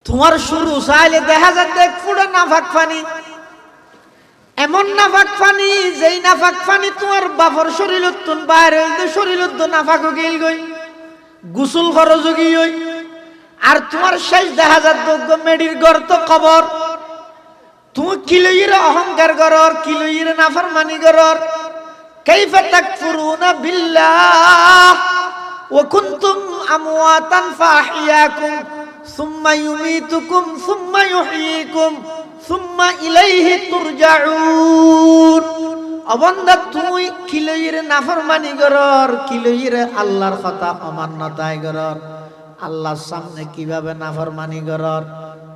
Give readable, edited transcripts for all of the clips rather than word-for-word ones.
তোমার শুরু চাইলে দেখা যাচ্ছে এক ফুটা নাফাক পানি, এমন নাফাক পানি যেই নাফাক পানি তোমার বাপর শরীরত বাইর হইতে শরীরত নাফাক গিল গই গোসল খরচ গই। আর তোমার শেষ দেখা যাচ্ছে মেডির গর্ত কবর। তুমি কিলইর অহংকার করর, কিলইর নাফরমানি করর। কাইফা তাকফুরুনা বিল্লাহ ওয়া কুনতুম আমওয়াতান ফাআহইয়াকুম সুম্মা ইউমীতুকুম সুম্মা ইউহয়ীকুম সুম্মা ইলাইহি তুরজাউন। অবন্দা তুই কিলইর নাফরমানি করর, কিলইর আল্লাহর কথা অমান্যতায় করর। আল্লাহর সামনে কিভাবে নাফরমানি করর?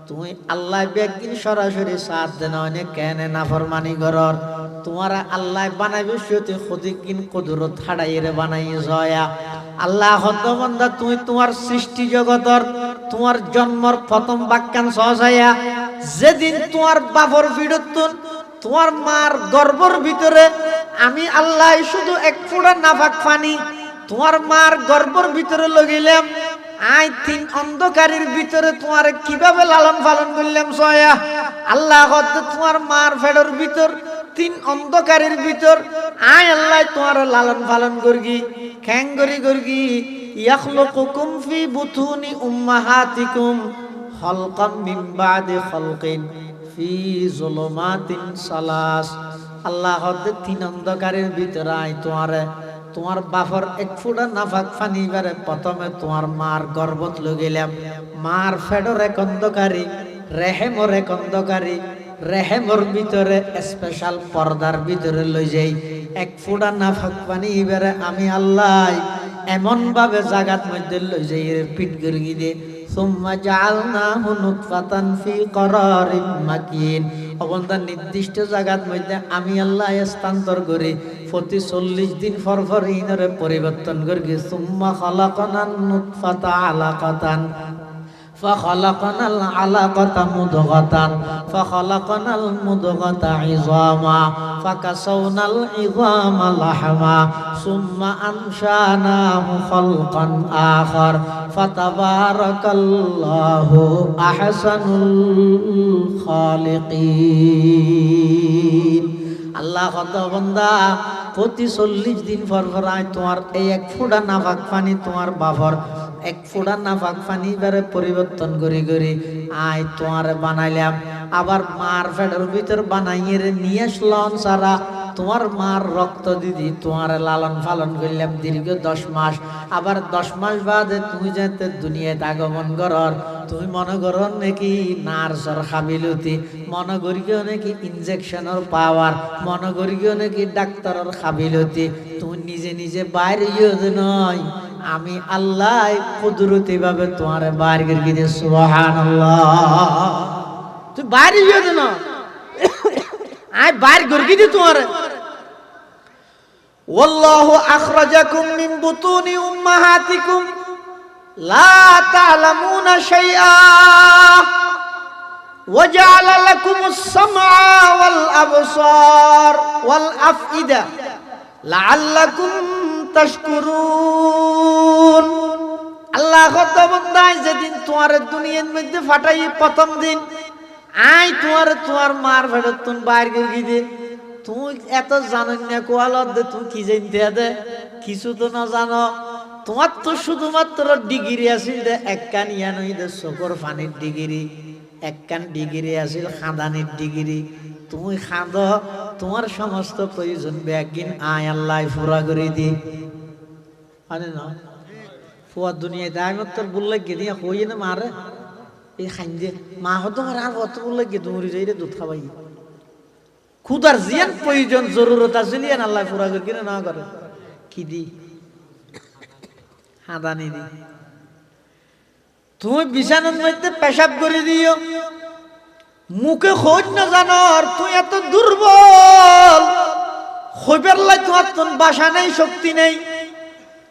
তুমি আল্লাহ একদিন সরাসরি সাথ দেন অনেক কেন নাফরমানি করর? তোমার আল্লাহ বানাইবে সত্যি খদিকিন কুদরত হাড়াইরে বানাই জয়া। আল্লাহ হত বান্দা তুই তোমার সৃষ্টি জগতর তোমার জন্মর প্রথম বাক্যান সহসায়া যেদিন তোমার বাপর বিড়তুন তোমার মার গর্ভর ভিতরে আমি আল্লাহ শুধু এক ফোঁটা নাফাক পানি তোমার মার গর্ভর ভিতরে লগাইলাম। আই তিন অন্ধকারের ভিতরে তোমার কিভাবে লালন পালন করলাম সয়া। আল্লাহ তোমার মার ফেডর ভিতর তিন অন্ধকারের ভিতর আয় আল্লাহ তোমার লালন পালন করগি খ্যাং গরি গর্গি ইয়াখলুকুকুম ফি বুতুনি উম্মাহাতিকুম খালকাম মিন বাদি খালকিন ফি যুলুমাতিন সালাস। আল্লাহ তিন অন্ধকারের ভিতরে আয় তোমার বাপর এক ফুটা নাফাক পানি বারে প্রথমে তোমার মার গর্ভত লগাইলাম। মার ফেডর এক অন্ধকারী, রেহেমর এক অন্ধকারী, রেহেমর ভিতরে স্পেশাল পর্দার ভিতরে লই যাই এক ফুটা নাফাক পানি এবারে আমি আল্লাহ এমন ভাবে জাগাত মধ্যে লই যাই পিট গর্গি দে সুম্মা জাআলনাহু নুতফাতান ফি করারিন মাকিন। অবন্ধা নির্দিষ্ট জায়গার মধ্যে আমি আল্লাহ স্থানান্তর করি প্রতি 40 দিন পর ইনরে পরিবর্তন করি। সুম্মা খালাকনান নুতফাতা আলাকাতান فخلقنا العلقة مضغة فخلقنا المضغة عظاما فكسونا العظام لحما ثم أنشأناه خلقا آخر فتبارك الله أحسن الخالقين। আল্লাহ কত বান্দা প্রতি 40 দিন পর আয় তোমার এই এক ফোঁটা নাফাক পানি তোমার বাপর এক ফোঁটা নাফাক পানি বারে পরিবর্তন করি করি আয় তোমার বানাইলাম। আবার মার ফেডের ভিতর বানাইয়ে নিয়ে আসলাম সারা তোমার মার রক্ত দিদি তোমার লালন পালন করলাম দীর্ঘ 10 মাস। আবার 10 মাস বাদে তুমি যাতে দুনিয়াতে আগমন করর তুমি মনে করো নাকি নার্সর খাবিলতি, মনে করিও নাকি ইনজেকশনের পাওয়ার, মনে করিও নাকি ডাক্তারের খাবিলতি। তুমি নিজে নিজে বাইরে নয় আমি আল্লাহ কুদরতি ভাবে তোমার বাইরে গিয়ে দিয়ে সুবহানাল্লাহ তুই বাইরে না আয় বাইরে গর্গি দি তোমার। ওয়াল্লাহু আখরাজাকুম মিন বুতুনি উম্মাহাতিকুম লা তা'লামুনা শাইআ ওয়া জা'আলা লাকুমুস সামআ ওয়াল আবসার ওয়াল আফইদা লাআল্লাকুম তাশকুরুন। আল্লাহ কত বান্দায় যেদিন তোমার দুনিয়ার মধ্যে ফাটাই প্রথম দিন আই তোমার মার ফেরতুন বাইর গিয়ে দে তুই এত জানো না কোয়ালত দে তুই কি জানতে দে কিছু তো না জানো। তোমার তো শুধুমাত্র ডিগ্রি আছিল দে একখান ইয়ানই দে চোখর পানির ডিগ্রি, একখান ডিগ্রি আছিল খাদানির ডিগ্রি। তুমি খাদ তোমার সমস্ত প্রয়োজন ব্যাগিন আয় আল্লাহ পুরা করে দি আরে না ফুয়া দুনিয়াতে আমি তোর বললে গে দিয়া হই না মারে এই খাইন দিয়ে মা হতো আর কত বললে গে দৌড়ি যাই রে দুধ খাবাই খুদার জিয়ান প্রয়োজন জরুরত আছে লিয়ান আল্লাহ পুরা করে কিনা না করে কি দি হাদানি দি। তুমি বিছানার মধ্যে পেশাব করে দিও মুখে খোঁজ না জানো আর তুই এত দুর্বল হইবার লাই তোমার তোর বাসা নেই শক্তি নেই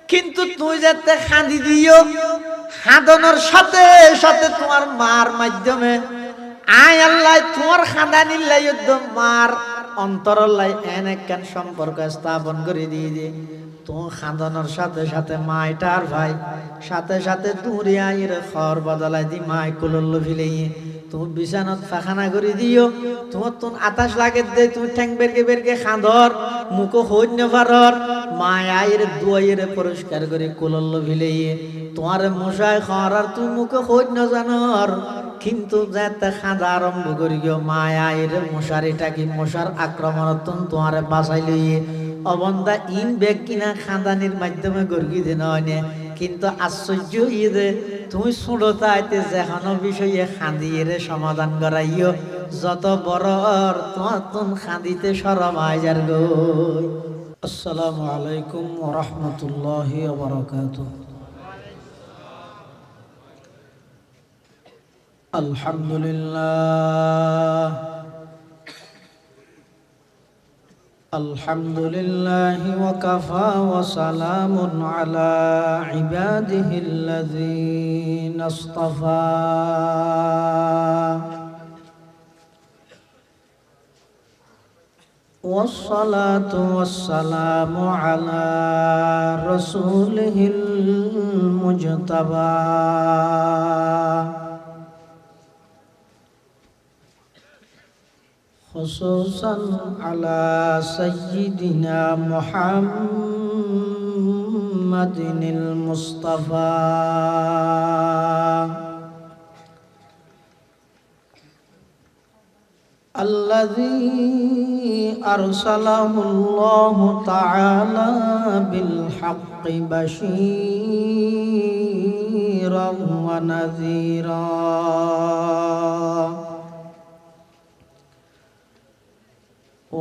কিন্তু তুই যাতে খাঁদি দিও খাঁদানোর সাথে সাথে তোমার মার মাধ্যমে আয় আল্লাহ তোমার খাঁদানির লাই মার অন্তর লাই এন একখান সম্পর্ক স্থাপন করে দিয়ে তো খাঁদানোর সাথে সাথে মাইটার ভাই সাথে সাথে দূরিয়া এর খর বদলাই দি মাই কুলল্ল ফিলেইয়ে তুমি বিছানত ফাখানা করে দিও তোমার তো আতাস লাগে দে তুমি ঠ্যাং বেরকে বেরকে খাঁদর মুখ হইন পারর মায় আয়ের দুয়াইয়ের পরিষ্কার করে কুলল্ল ফিলেইয়ে তোমার মশাই খর আর তুই মুখ হইন জানর কিন্তু যাতে খাঁদা আরম্ভ করি গিয়ে মায় আয়ের মশারিটা কি মশার আক্রমণত তোমার বাঁচাই লইয়ে অবন্ধা ইন বেগ কিনা খাঁদানির মাধ্যমে গর্গি দিন হয়নি কিন্তু আশ্চর্য ইয়ে তুমি ছোটতা আইতে যেখানো বিষয়ে খাঁদিয়ে সমাধান করাইও যত বড় তোমার তুম খাঁদিতে সরম আইজার গো। আসসালামু আলাইকুম ওয়া রাহমাতুল্লাহি ওয়া বারাকাতুহু। আলহামদুলিল্লাহ الحمد لله وكفى وسلام على عباده الذين اصطفى والصلاة والسلام على رسوله المجتبى خصوصا على سيدنا محمد المصطفى الذي أرسله الله تعالى بالحق بشيرا ونذيرا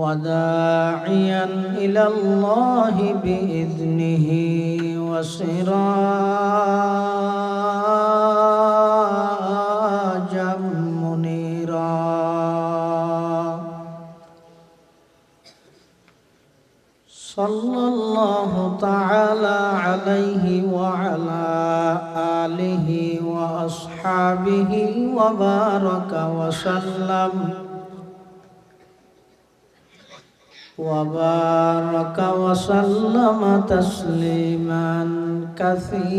وداعيا إلى الله بإذنه وسراجا منيرا صلى الله تعالى عليه وعلى آله وأصحابه وبارك وسلم تسليما كثيرا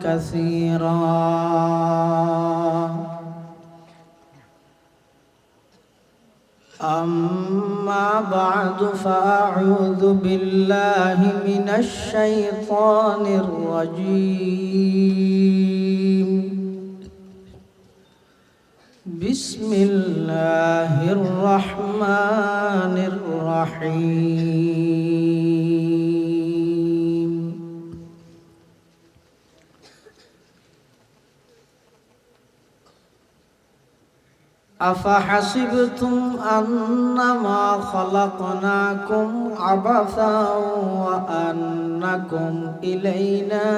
كثيرا. أما بعد فأعوذ بالله من الشيطان الرجيم. بسم الله الرحمن الرحيم. أفحسبتم أنما خلقناكم عبثا وأنكم إلينا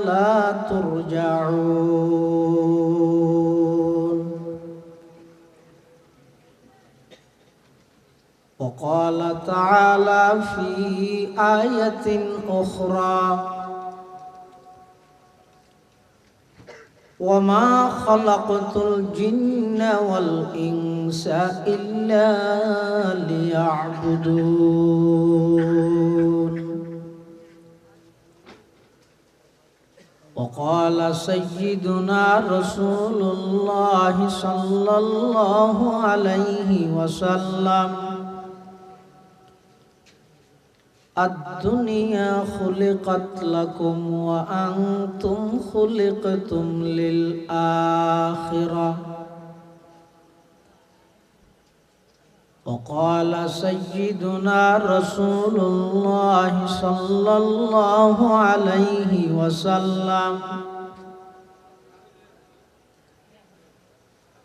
لا ترجعون. وقال تعالى في آية أخرى وما خلقت الجن والإنس إلا ليعبدون. وقال سيدنا رسول الله صلى الله عليه وسلم الدنيا خلقت لكم وأنتم خلقتم للآخرة. وقال سيدنا رسول الله صلى الله عليه وسلم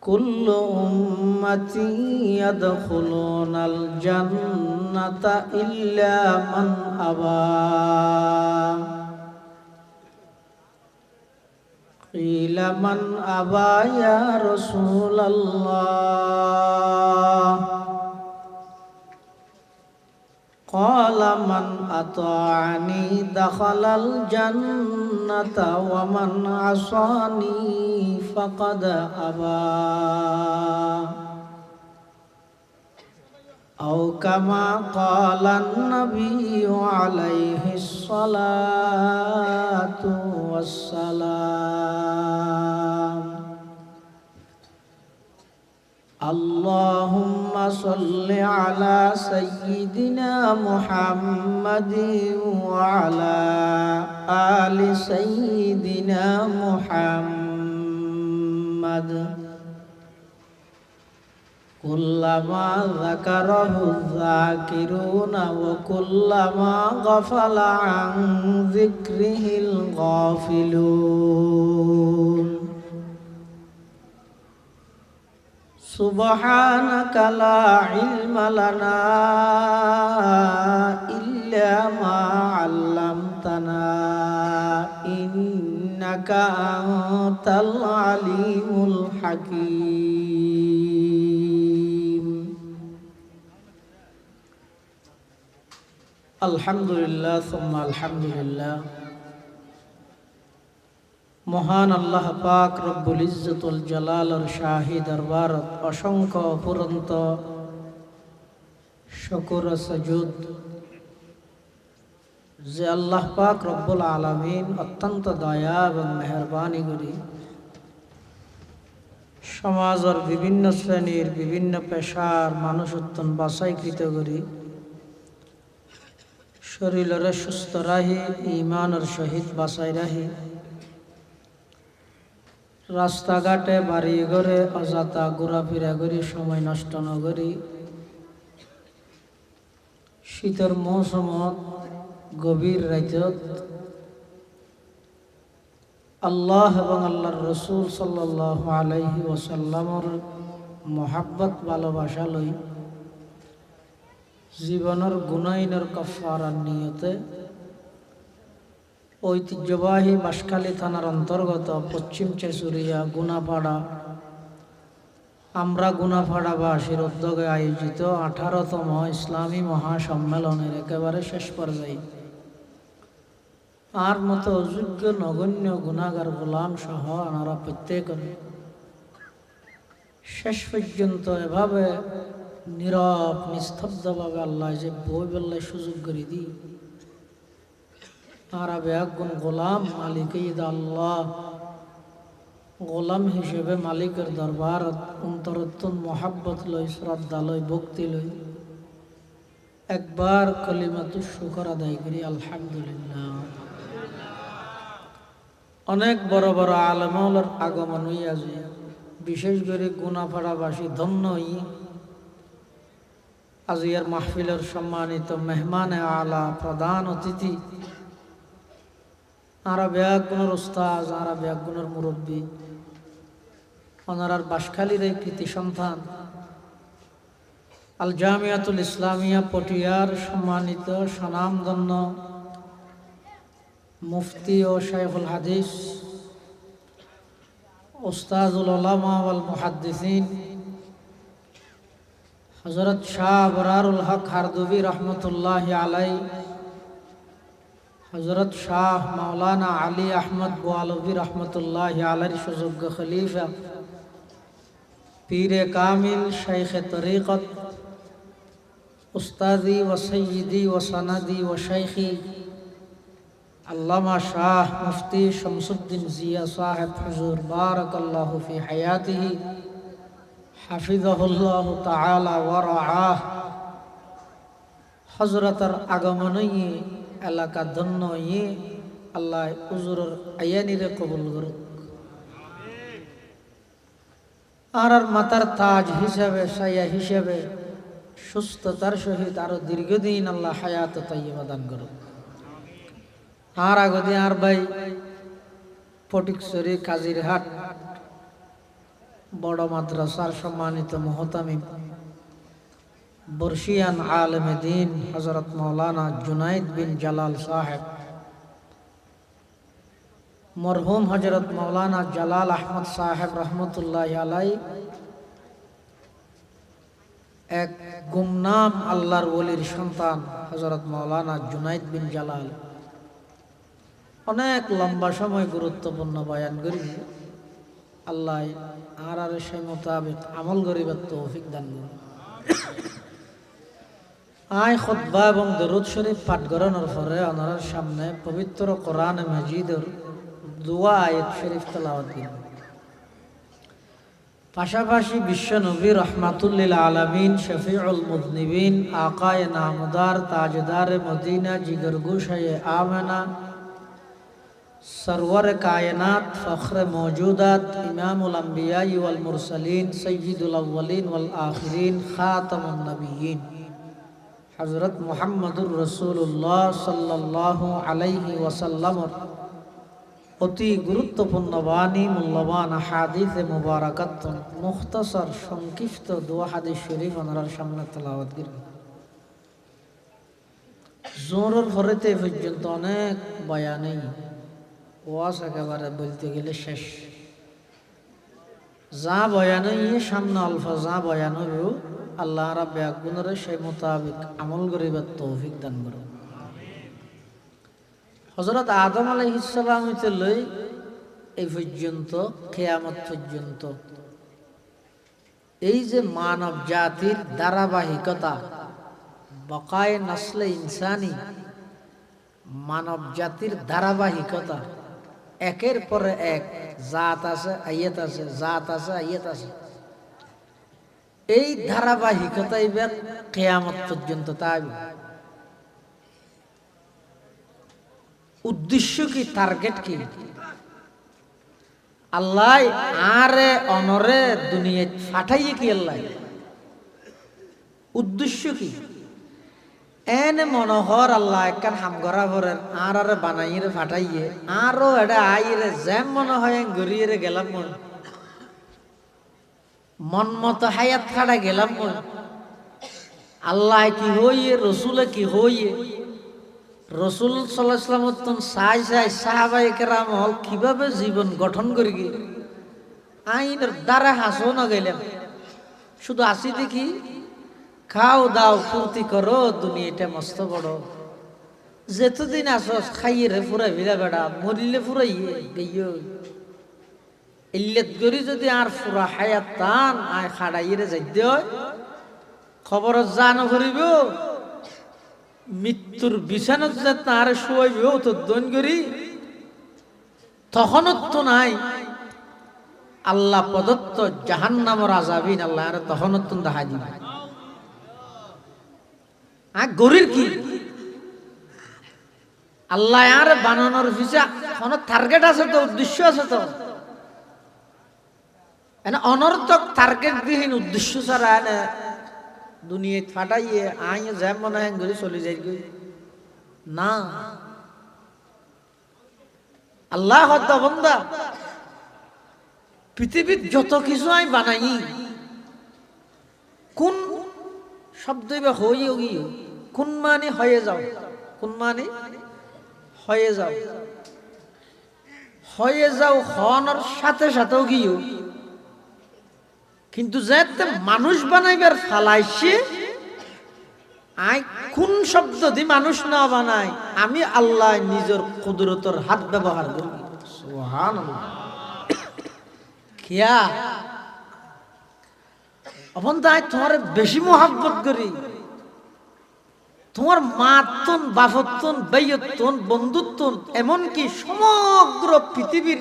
كل أمتي يدخلون الجنة إلا من أبى. قيل من أبى يا رسول الله؟ قال من أطاعني دخل الجنة ومن عصاني فقد أبى. أو كما قال النبي عليه الصلاة والسلام اللهم صل على سيدنا محمد وعلى آل سيدنا محمد كلما ذكره الذاكرون وكلما غفل عن ذكره الغافلون سبحانك لا علم لنا إلا ما علمتنا إنك أنت العليم الحكيم الحمد لله ثم الحمد لله মহান আল্লাহ পাক রব্বুল ইজ্জতুল জালালের শাহী দরবারত অসংখ্য অফুরন্ত শুকর ও সুজুদ যে আল্লাহ পাক রব্বুল আলামিন অত্যন্ত দয়া এবং মেহেরবানি করি সমাজের বিভিন্ন শ্রেণীর বিভিন্ন পেশার মানুষ উত্তম বাছাইকৃত করি শরীরের সুস্থ রাহি ঈমানের সহিত বাছাই রাহি রাস্তাঘাটে বাড়ি ঘরে অযথা ঘোরাফেরা করি সময় নষ্ট ন করি শীতের মৌসুমত গভীর রাতত আল্লাহ এবং আল্লাহর রসুল সাল্লাল্লাহু আলাইহি ওয়াসাল্লামর মহাব্বত ভালোবাসা লই জীবনের গুনাইনের কাফারার নিয়তে ঐতিহ্যবাহী বাঁশখালী থানার অন্তর্গত পশ্চিম চেচুরিয়া গুনাপাড়া আমরা গুনাপাড়াবাসীর উদ্যোগে আয়োজিত 18তম ইসলামী মহাসম্মেলনের একেবারে শেষ পর্যায়ে আর মতো অযোগ্য নগণ্য গুনাহগার গোলাম সহ আনারা প্রত্যেকে শেষ পর্যন্ত এভাবে নীরব নিস্তব্ধভাবে আল্লাহ যে বই বললে সুযোগ করে দিই আর একগুণ গোলাম মালিক ঈদ আল্লাহ গোলাম হিসেবে মালিকের দরবার অন্তরত্তন মহাব্বত লই শ্রদ্ধা লই ভক্তি লই একবার কলিমাতুশ শুকর আদায় করি আলহামদুলিল্লাহ। অনেক বড় বড় আলেমওয়ালার আগমন হইয়া যায় বিশেষ করে গুনাপাড়াবাসী ধন্য হই আজিয়ার মাহফিলের সম্মানিত মেহমানে আলা প্রধান অতিথি আরা ব্যাগুণের উস্তাজ আরা ব্যাগুণের মুরব্বী ওনার বাঁশখালীর এই কৃতি সন্তান আল জামিয়াতুল ইসলামিয়া পটিয়ার সম্মানিত স্বনামধন্য মুফতি ও শাইখুল হাদিস উস্তাজুল উলামা ওয়াল মুহাদ্দিসিন হযরত শাহ আবরারুল হক হারদুবি রহমতুল্লাহি আলাইহি হযরত শাহ মাওলানা আলী আহমদ বোয়ালবী রহমতুল্লাহি আলাইহির সুযোগ্য খলিফা পীরে কামিল শাইখে তরিকত উস্তাদি ও সৈয়দি ও সনদি ও শাইখি আল্লামা শাহ মুফতি শামসুদ্দিন জিয়া সাহেব হুজুর বারাকাল্লাহু ফি হায়াতিহি হাফিজাহুল্লাহু তাআলা ওয়া রাআহ হযরতের আগমনে এলাকা ধন্য হয়ে আল্লাহ হুজুরের আয়ানিরে কবুল করুক আর মাতার তাজ হিসাবে সায়া হিসাবে সুস্থতার সহিত আরো দীর্ঘদিন আল্লাহ হায়াত তাইয়্যিবা দান করুক। আর আগদি আর ভাই ফটিকছড়ি কাজিরহাট বড় মাদ্রাসার সম্মানিত মুহতামিম বর্ষিয়ান আলেমে দিন হযরত মাওলানা জুনাইদ বিন জালাল সাহেব মরহুম হযরত মাওলানা জালাল আহমদ সাহেব রহমতুল্লাহি আলাইহি এক গুমনাম আল্লাহর ওলির সন্তান হযরত মাওলানা জুনাইদ বিন জালাল অনেক লম্বা সময় গুরুত্বপূর্ণ বয়ান করি আল্লাহ আর সেই মোতাবেক আমল করিবার তৌফিক দান করুন। আই খুতবা এবং দরুদ শরীফ পাঠ করানোর পরে ওনার সামনে পবিত্র কোরআন মাজিদের দুয়া আয়াত শরীফ তেলাওয়াত দিন। পাশাপাশি বিশ্ব নবী রহমাতুল্লিল আলামিন শফিউল মুযনিবিন আকায়ে নামদার তাজদার মদিনা জিগরগো শায়ে আমেনা सरवर कायनात फ़ख्र मौजूदात इमामुल अंबिया वल मुरसलीन सय्यिदुल अव्वलीन वल आखिरीन खातमुन नबिय्यीन हज़रत मुहम्मदुर रसूलुल्लाह सल्लल्लाहु अलैहि वसल्लम অতি গুরুত্বপূর্ণ বাণী মূল্যবান হাদিস মুবারাকাত মুখতাসার সংক্ষিপ্ত দোয়া হাদিস শরীফ ওনার সামনে তেলাওয়াত করি। জোরের ফরেতে পর্যন্ত অনেক বয়ানেই ওয়াজ একেবারে বলতে গেলে শেষ। যা বয়ান সামনে আলফা যা বয়ান হইব আল্লাহ রাব্বে আগুনের সেই মোতাবেক আমল করিবার তৌফিক দান করুন। হযরত আদম আলাইহিস সালাম হইতে লই এই পর্যন্ত কিয়ামত পর্যন্ত এই যে মানব জাতির ধারাবাহিকতা বাকায়ে নসলে ইনসানি, মানব জাতির ধারাবাহিকতা একের পরে এক জাত আছে আয়াত আছে, জাত আছে আয়াত আছে, এই ধারাবাহিকতা এবার কিয়ামত পর্যন্ত তাই। উদ্দেশ্য কি, টার্গেট কি? আল্লাহ আরে অনরে দুনিয়া পাঠাইয়ে কি আল্লাহ উদ্দেশ্য কি? এনে মনোহর আল্লাহ একখান হামগরা ভরেন আর আরে বানাইয়ে ফাটাইয়ে আরো এটা আইরে যেম মনে হয় গড়িয়ে গেলাম মন মতো হায়াত খাড়া গেলাম আল্লাহ কি হইয়ে রসুলে কি হইয়ে রসুল সাল্লাল্লাহু আলাইহি ওয়াসাল্লাম সাই সাই সাহাবায়ে কেরাম হল কিভাবে জীবন গঠন করি গিয়ে আইনের দ্বারা হাসো না গেলাম শুধু আসি দেখি খাও দাও ফুর্তি করো দুনিয়াটা মস্ত বড় যেতদিন আসো খাইয়ে রে ফুরাই ভিড়া বেড়া মরিলে ফুরাইয়ে গেইও ইল্লেত করি যদি আর ফুরা হায়াত টান আয় খাড়াইয়ে যাইতে হয় খবর জানো করিব মৃত্যুর বিছানাত যে তার শুয়াইব তো দন করি তখন তো নাই আল্লাহ প্রদত্ত জাহান্নামের আযাবিন আল্লাহ আর তখন তো দেখা দিবে। গরির কি আল্লাহ আর বানানোর ভিসা কোন টার্গেট আছে তো, উদ্দেশ্য আছে তো, অনর্থক টার্গেট বিহীন উদ্দেশ্য ছাড়া এনে দুনিয়া ফাটাইয়ে আই যেম মনে হয় ঘুরে চলে যাই না। আল্লাহ বান্দা পৃথিবীর যত কিছু আমি বানাই কোন শব্দ হয়ে গিয়ে কোন মানে হয়ে যাও, কোন মানে হয়ে যাও, হয়ে যাও হওয়ার সাথে সাথেও গিয়েও কিন্তু যাতে মানুষ বানাইবার ফালাইছে আই কোন শব্দ দি মানুষ না বানাই আমি আল্লাহ নিজের কুদরতের হাত ব্যবহার করি। সুবহানাল্লাহ কিয়া আপন তাই তোমার বেশি মোহাব্বত করি, তোমার মাতন বাফতন বাইয়তন বন্ধুত্বন এমনকি সমগ্র পৃথিবীর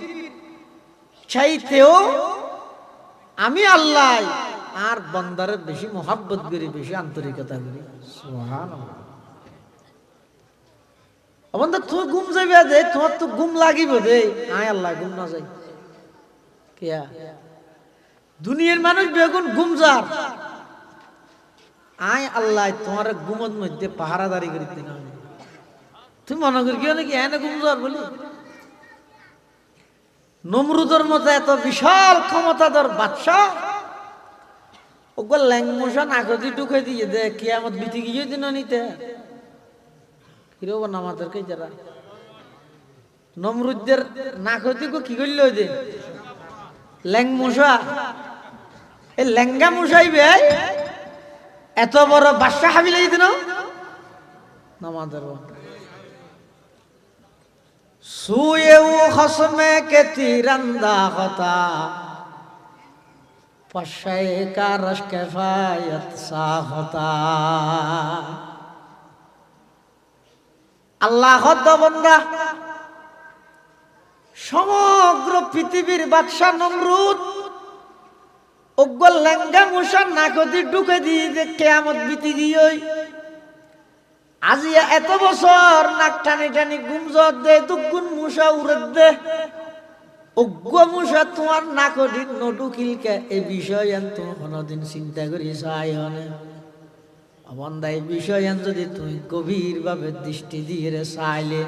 চাইতেও আমি আল্লাহ আর বান্দারে বেশি মোহাব্বত করি, বেশি আন্তরিকতা করি। সুবহানাল্লাহ আপন তুমি ঘুম যাইবে দে, তোমার তো ঘুম লাগিব দে, আয় আল্লাহ ঘুম না যাই কিয়া দুনিয়ার মানুষ বেগুন ঘুম যার আয় আল্লাহ তোমার ঘুমত মধ্যে পাহারাদারি করিতে না তুমি মনে করি কেউ নাকি এনে ঘুম যার বলি নমরুদের মতো এত বিশাল ক্ষমতাধর বাদশা ওগুলো ল্যাংমশা নাকদি টুকে দিয়ে দে কিয়ামত বিতি গিয়ে দিন নিতে কিরব না আমাদেরকে যারা নমরুদের নাকদি কি করল ওই যে ল্যাংমশা এই ল্যাঙ্গা মশাইবে এত বড় বাদশা হাবিলাই দিন নামাদের সুয়ে ও খসমে কে তিরন্দা হতা পশায়ে কা রশ কিফায়ত সা হতা আল্লাহ বন্দা সমগ্র পৃথিবীর বাদশা নমরুদ অগ্গল লেঙ্গা মুসার নাকদি ঢুকে দিয়ে যে কেয়ামত বিতি দিই আজিয়া এত বছর নাক টানি টানি গুমজত দে দুগুন মুসা উড়ে দে অজ্ঞ মুসা তোমার নাকদি নডুকিলকে এই বিষয় তুমি কোনদিন চিন্তা করি চাই হনে অবন্দা এই বিষয় যদি তুমি গভীর ভাবে দৃষ্টি দিয়ে চাইলে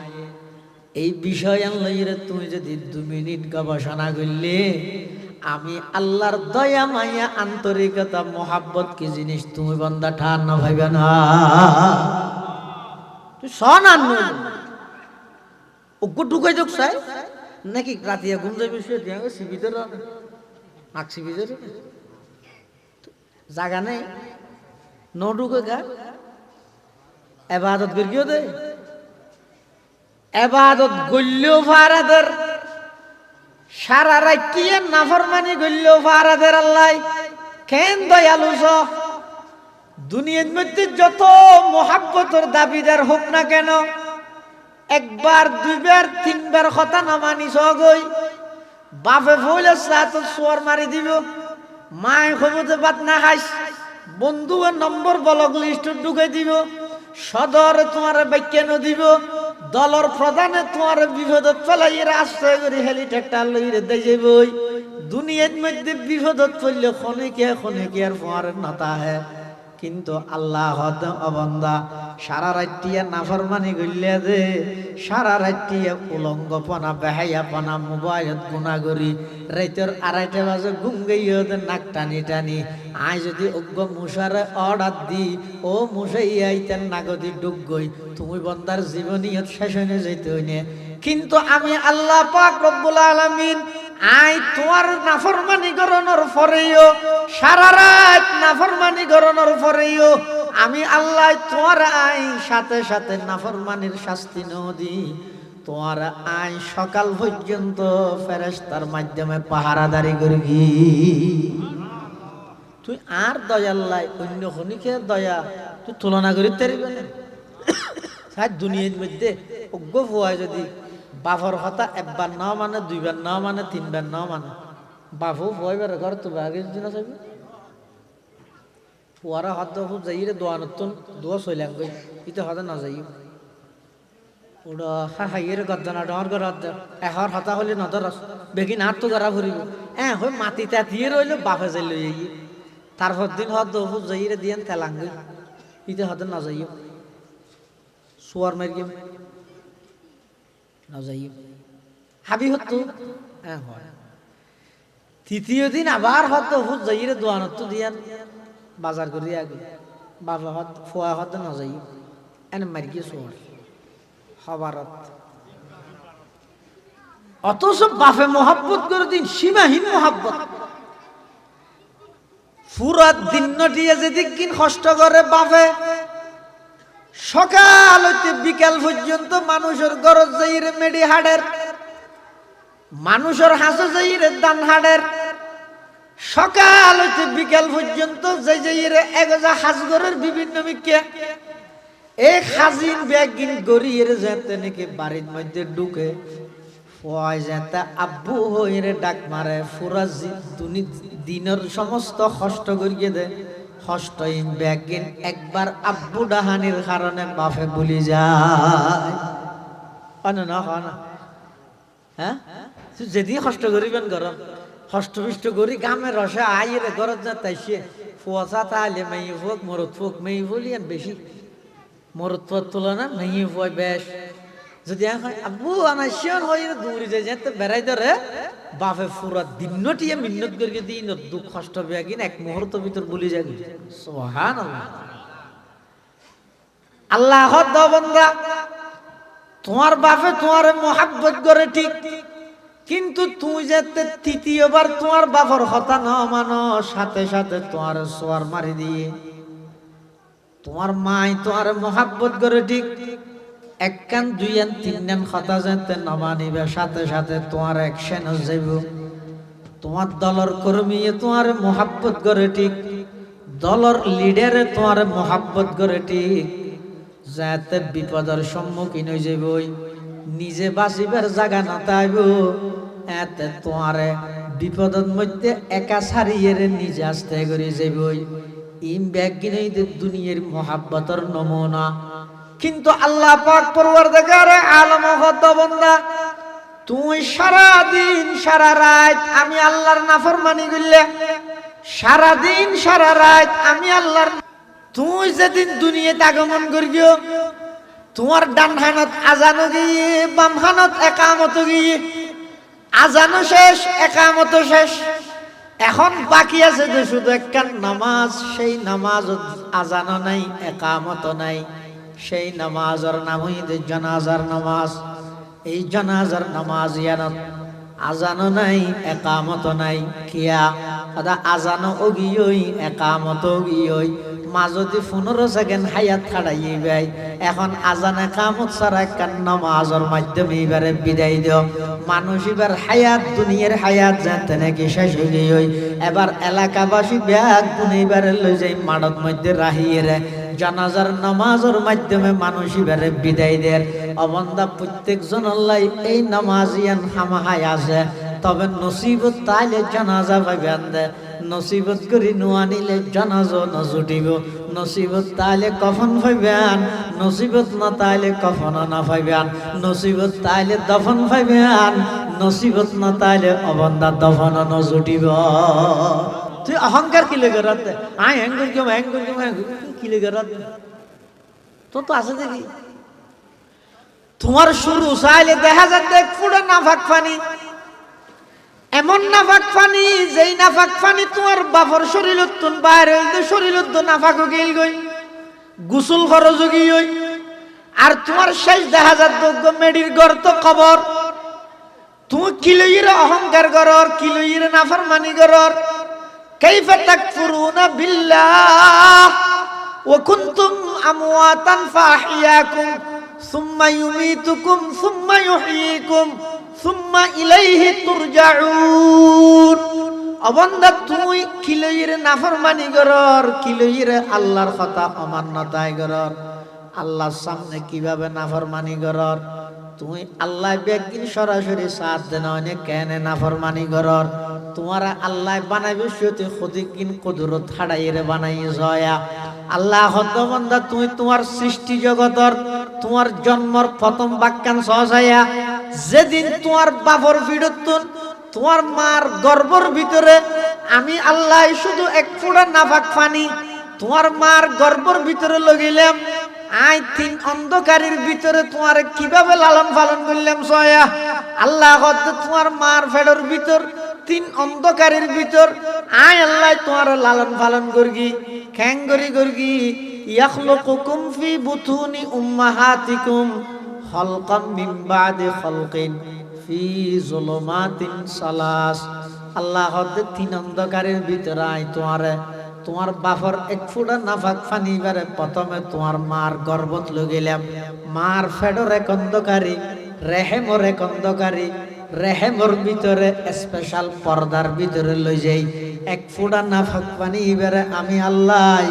এই বিষয় লইরে তুমি যদি 2 মিনিট গবেষণা করলে আমি আল্লাহর দয়া মায়া আন্তরিকতা মোহাব্বত কি জিনিস তুমি বন্দা ঠান না ভাইবে না তুই সন আনু ওগো ঢুকাই যোগ চাই নাকি রাতিয়া ঘুম যাবে শুয়ে দিয়া সিবিদের নাকসি বিদের জায়গা নেই ন ঢুকে গা এবাদত করিও দে এবাদত গল্লেও ফারাদের সারা রাইটিয়ে নাফরমানি গল্লেও ফারাদের আল্লাহ কেন দয়ালু দুনিয়ার মধ্যে যত মোহাব্বতের দাবিদার হোক না কেন একবার 2 বার 3 বার কথা না মানিস গই বাপে বলে তো সোয়ার মারি দিব মায় খবরতে বাত না খাইস বন্ধুর নম্বর ব্লক লিস্ট ঢুকাই দিব সদর তোমার বাক্যানো দিব দলর প্রধানে তোমার বিপদত ফেলাইয়ের আশ্রয় করে হেলিকপ্টার লইরে দেই যাবই দুনিয়ার মধ্যে বিপদত পড়লে খনিকে আর ফোয়ারের নাতা হে কিন্তু আল্লাহ অবন্দা সারা রাত্রিয়া নাফরমানি গইলে দে সারা রাত্রিয়া উলঙ্গপনা বেহাইয়াপনা মোবাইলত গুণা করি রাইতের 2:30 বাজে ঘুম গইয়ে দে নাক টানি টানি আই যদি অজ্ঞ মুসারে অর্ডার দি ও মুসাই আইতেন নাগদি ডুব গই তুমি বন্দার জীবনিয়ত শেষ হয়ে যাইতে হইনে কিন্তু আমি আল্লাহ পাক রব্বুল আলামিন আই তোমার নাফরমানি গরনের পরেও সারা রাত নাফরমানি গরনের পরেও আমি আল্লাহ তোমার আই সাথে সাথে নাফরমানির শাস্তি নদি তোমার আই সকাল পর্যন্ত ফেরেশতার মাধ্যমে পাহারাদারি করবি তুই আর দয়াল্লাই অন্য খনিকে দয়া তুই তুলনা করি পারবি না সারা দুনিয়ার মধ্যে অজ্ঞ হওয়া যদি বাফর কথা 1 বার না মানে 2 বার না মানে 3 বার না মানে বাফু ভয়বার ঘর তো আগে দিন চাইবে পুয়ারা হাত খুব যাইরে দোয়ানতন দোয়া সইলাম গই ইতে হাতে না যাই ওড়া হাইয়ের গদ্দানা ডর গরাত এহর হাতা হলে নদর বেগিন হাত তো গরা ভরিব হই মাটিটা দিয়ে রইল বাফে যাই লই তারপর দিন হাত খুব যাইরে দিয়েন তেলাং গই ইতে হাতে না যাই সুয়ার মারি না যাই হাবি হতো হয় তৃতীয় দিন আবার হতো হুজ যাইরে দোয়ানত দিয়ান বাজার করি আগে বাবা হত ফোয়া হত না যাই এনে মারি গিয়ে সোয়ার হবারত অথচ বাফে মোহাব্বত করে দিন সীমাহীন মোহাব্বত পুরা দিনটিয়ে যেদিন কষ্ট করে বাফে সকাল হইতে বিকাল পর্যন্ত মানুষের গরজ যাইরে মেডি হাড়ের মানুষের হাসে যাইরে দান হাড়ের সকাল হইতে বিকাল পর্যন্ত যাইরে এগজা হাজগরের বিভিন্ন মিকে এই হাজিন ব্যাগিন গড়িয়ে যেতে নাকি বাড়ির মধ্যে ঢুকে ফয় যেতে আব্বু হইরে ডাক মারে পুরা দিনের সমস্ত কষ্ট করিয়ে দেয় হষ্টইন ব্যাগিন একবার আব্বু ডাহানির কারণে বাফে ভুলি যায় না হ্যাঁ যদি কষ্ট করিবেন গরম হষ্টপিষ্ট করি গামের রসে আইরে গরজ যা তাইছে ফুয়াশা তাহলে মেয়ে ফুক মরত ফুক মেয়ে বলি বেশি মরত ফুয়ার তুলনা মেয়ে ফুয় বেশ যদি এখন আব্বু আমার শিয়ন হয়ে দূরে যাই যেতে বেড়াই ধরে বাপে পুরা দিনটিয়ে মিন্নত করে দিন দুঃখ কষ্ট বেগিন 1 মুহূর্ত ভিতর বলি যাবি সুবহানাল্লাহ আল্লাহ বান্দা তোমার বাপে তোমার মোহাব্বত করে ঠিক কিন্তু তুই যেতে তৃতীয়বার তোমার বাপর কথা না মানো সাথে সাথে তোমার সোয়ার মারি দিয়ে তোমার মাই তোমার মোহাব্বত করে ঠিক 1 কান 2 কান 3 কান কথা যেতে না মানিবে সাথে সাথে তোমার অ্যাকশন যাইব তোমার দলর কর্মী তোমার মোহাব্বত করে ঠিক দলর লিডারে তোমার মোহাব্বত করে ঠিক যাতে বিপদের সম্মুখীন হয়ে যাবই, নিজে বাঁচিবার জায়গা না তাইব, এতে তোমারে বিপদের মধ্যে একা ছাড়িয়ে নিজে আসতে করে যাবই। ইম ব্যাগিনে দুনিয়ার মহাব্বতর নমুনা। কিন্তু আল্লাহ পাক পরওয়ারদিগারে আলম হত বান্দা, তুই সারা দিন সারা রাত আমি আল্লাহর নাফরমানি করলে, সারা দিন সারা রাত আমি আল্লাহর, তুই যেদিন দুনিয়াতে আগমন করিও তোমার ডান হানত আজানো গিয়ে, বাম হানত একামত গিয়ে, আজানো শেষ একামত শেষ, এখন বাকি আছে যে শুধু একটা নামাজ। সেই নামাজ আজানো নাই, একামত নাই। সেই নামাজের নাম হইতে জানাজার নামাজ। এই জানাজার নামাজ ইয়ানত আজানো নাই, একামত নাই। কিয়া আদা আজানো অগিয়ই, একামত অগিয়ই, মাজদি 15 সেকেন্ড হায়াত খাড়াইয়ে ভাই। এখন আজান একামত ছাড়া একটা নামাজের মাধ্যমে এবারে বিদায় দিও। মানুষ এবার হায়াত, দুনিয়ার হায়াত জানতে নাকি শেষ হয়ে গিয়ে এবার এলাকাবাসী ব্যাগ গুনে এবারে লই যাই মাঠের মধ্যে রাহিয়ে রে। জানাজার নামাজের মাধ্যমে মানুষ এবারে বিদায় দেয়। অবন্দা প্রত্যেকজন আল্লাহ এই নামাজিয়ান হামাহাই আছে, তবে নসিবত তাইলে জানাজা পাইবেন দে। নসিবত করি নোয়া নিলে জানাজা ন জুটিব। নসিবত তাইলে কফন পাইবেন, নসিবত না তাইলে কফন না পাইবেন। নসিবত তাইলে দফন পাইবেন, নসিবত না তাইলে অবন্দা দফন ন জুটিব। তুই অহংকার কি লেগে রাতে আয় হ্যাঙ্গুর কেউ হ্যাঙ্গুর কেউ কি লেগে রাতে তো আছে দেখি। তোমার শুরু চাইলে দেখা যায় দেখ পুরো নাফাক পানি, এমন নাফাক পানি যেই নাফাক পানি তোমার বাপর শরীর উত্তন বাইরে হইতে শরীর উত্তন নাফাক গিল গই, গোসল খরচ গিয়ে। আর তোমার শেষ দেখা যায় যোগ্য মেডির ঘর তো কবর। তুমি কিলোইর অহংকার করর, কিলোইর নাফরমানি করর। কাইফা তাকফুরুনা বিল্লাহ ওয়া কুনতুম আমওয়াতান ফাহিয়াকুম সুম্মা ইউমীতুকুম সুম্মা ইউহয়ীকুম সুম্মা ইলাইহি তুরজাউন। অবন্দা তুই কিলোইর নাফরমানি করর, কিলোইর আল্লাহর কথা অমান্যতায় করর। আল্লাহর সামনে কিভাবে নাফরমানি করর? তুই আল্লাহ একদিন সরাসরি সাথ দেন অনেক কেন নাফরমানি করর? তোমার আল্লাহ বানাইবে সেতে খদিকিন কুদরত হাড়াইরে বানাই জয়া। আল্লাহ হত বান্দা তুই তোমার সৃষ্টি জগতর তোমার জন্মর প্রথম বাক্যান সহসায়া যেদিন তোমার বাপর ভিড়তুন তোমার মার গর্ভর ভিতরে আমি আল্লাহ শুধু এক ফোঁটা নাফাক পানি তোমার মার গর্ভর ভিতরে লগাইলাম। আই 3 অন্ধকারের ভিতরে তোমার কিভাবে লালন পালন করলাম সয়া। আল্লাহ হত তোমার মার ফেডর ভিতর 3 অন্ধকারের ভিতর আয় আল্লাহ তোমার লালন পালন করগি খ্যাঙ্গরি করগি। ইয়াখলুকুকুম ফি বুতুনি উম্মাহাতিকুম খালকাম মিন বাদি খালকিন ফি যুলুমাতিন সালাস। আল্লাহ হত 3 অন্ধকারের ভিতরে আয় তোমার বাপর এক ফোঁটা নাফাক পানি বারে প্রথমে তোমার মার গর্ভত লইলাম। মার ফেডর এক অন্ধকারী, রেহেমর এক অন্ধকারী, রেহেমর ভিতরে স্পেশাল পর্দার ভিতরে লই যাই এক ফোঁটা নাফাক পানি এবারে আমি আল্লাহ